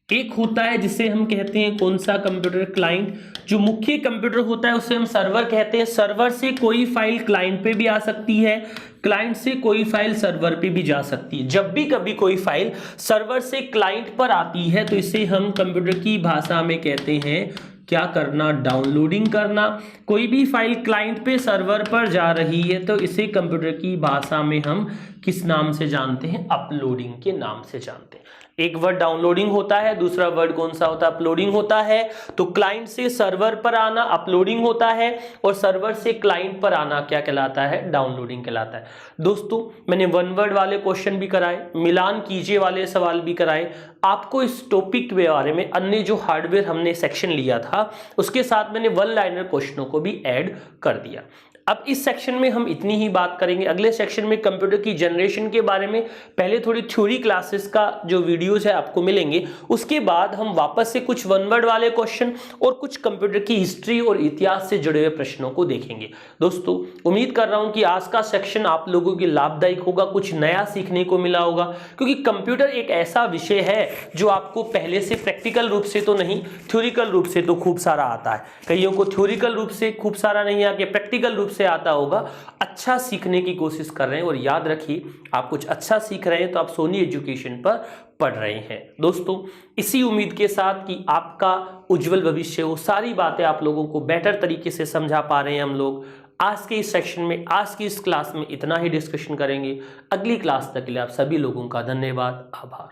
एक होता है जिसे हम कहते हैं कौन सा कंप्यूटर? क्लाइंट। जो मुख्य कंप्यूटर होता है उसे हम सर्वर कहते हैं। सर्वर से कोई फाइल क्लाइंट पे भी आ सकती है, क्लाइंट से कोई फाइल सर्वर पे भी जा सकती है। जब भी कभी कोई फाइल सर्वर से क्लाइंट पर आती है तो इसे हम कंप्यूटर की भाषा में कहते हैं क्या करना? डाउनलोडिंग करना। कोई भी फाइल क्लाइंट पे सर्वर पर जा रही है तो इसे कंप्यूटर की भाषा में हम किस नाम से जानते हैं? अपलोडिंग के नाम से जानते हैं। एक वर्ड डाउनलोडिंग होता है, दूसरा वर्ड कौन सा होता है? अपलोडिंग होता है। तो क्लाइंट से सर्वर पर आना अपलोडिंग होता है और सर्वर से क्लाइंट पर आना क्या कहलाता है? डाउनलोडिंग कहलाता है। दोस्तों मैंने वन वर्ड वाले क्वेश्चन भी कराए, मिलान कीजिए वाले सवाल भी कराए। आपको इस टॉपिक के बारे में अन्य जो हार्डवेयर हमने सेक्शन लिया था उसके साथ मैंने वन लाइनर क्वेश्चनों को भी ऐड कर दिया। अब इस सेक्शन में हम इतनी ही बात करेंगे। अगले सेक्शन में कंप्यूटर की जनरेशन के बारे में पहले थोड़ी थ्योरी क्लासेस का जो वीडियोस है आपको मिलेंगे, उसके बाद हम वापस से कुछ वन वर्ड वाले क्वेश्चन और कुछ कंप्यूटर की हिस्ट्री और इतिहास से जुड़े हुए प्रश्नों को देखेंगे। दोस्तों उम्मीद कर रहा हूं कि आज का सेक्शन आप लोगों के लाभदायक होगा, कुछ नया सीखने को मिला होगा, क्योंकि कंप्यूटर एक ऐसा विषय है जो आपको पहले से प्रैक्टिकल रूप से तो नहीं, थ्योरिकल रूप से तो खूब सारा आता है। कईयों को थ्योरिकल रूप से खूब सारा नहीं आके प्रैक्टिकल रूप से आता होगा। अच्छा सीखने की कोशिश कर रहे हैं और याद रखिए आप कुछ अच्छा सीख रहे हैं तो आप सोनी एजुकेशन पर पढ़ रहे हैं। दोस्तों इसी उम्मीद के साथ कि आपका उज्जवल भविष्य हो, सारी बातें आप लोगों को बेहतर तरीके से समझा पा रहे हैं हम लोग। आज के इस सेक्शन में, आज की इस क्लास में इतना ही डिस्कशन करेंगे। अगली क्लास तक के लिए आप सभी लोगों का धन्यवाद, आभार।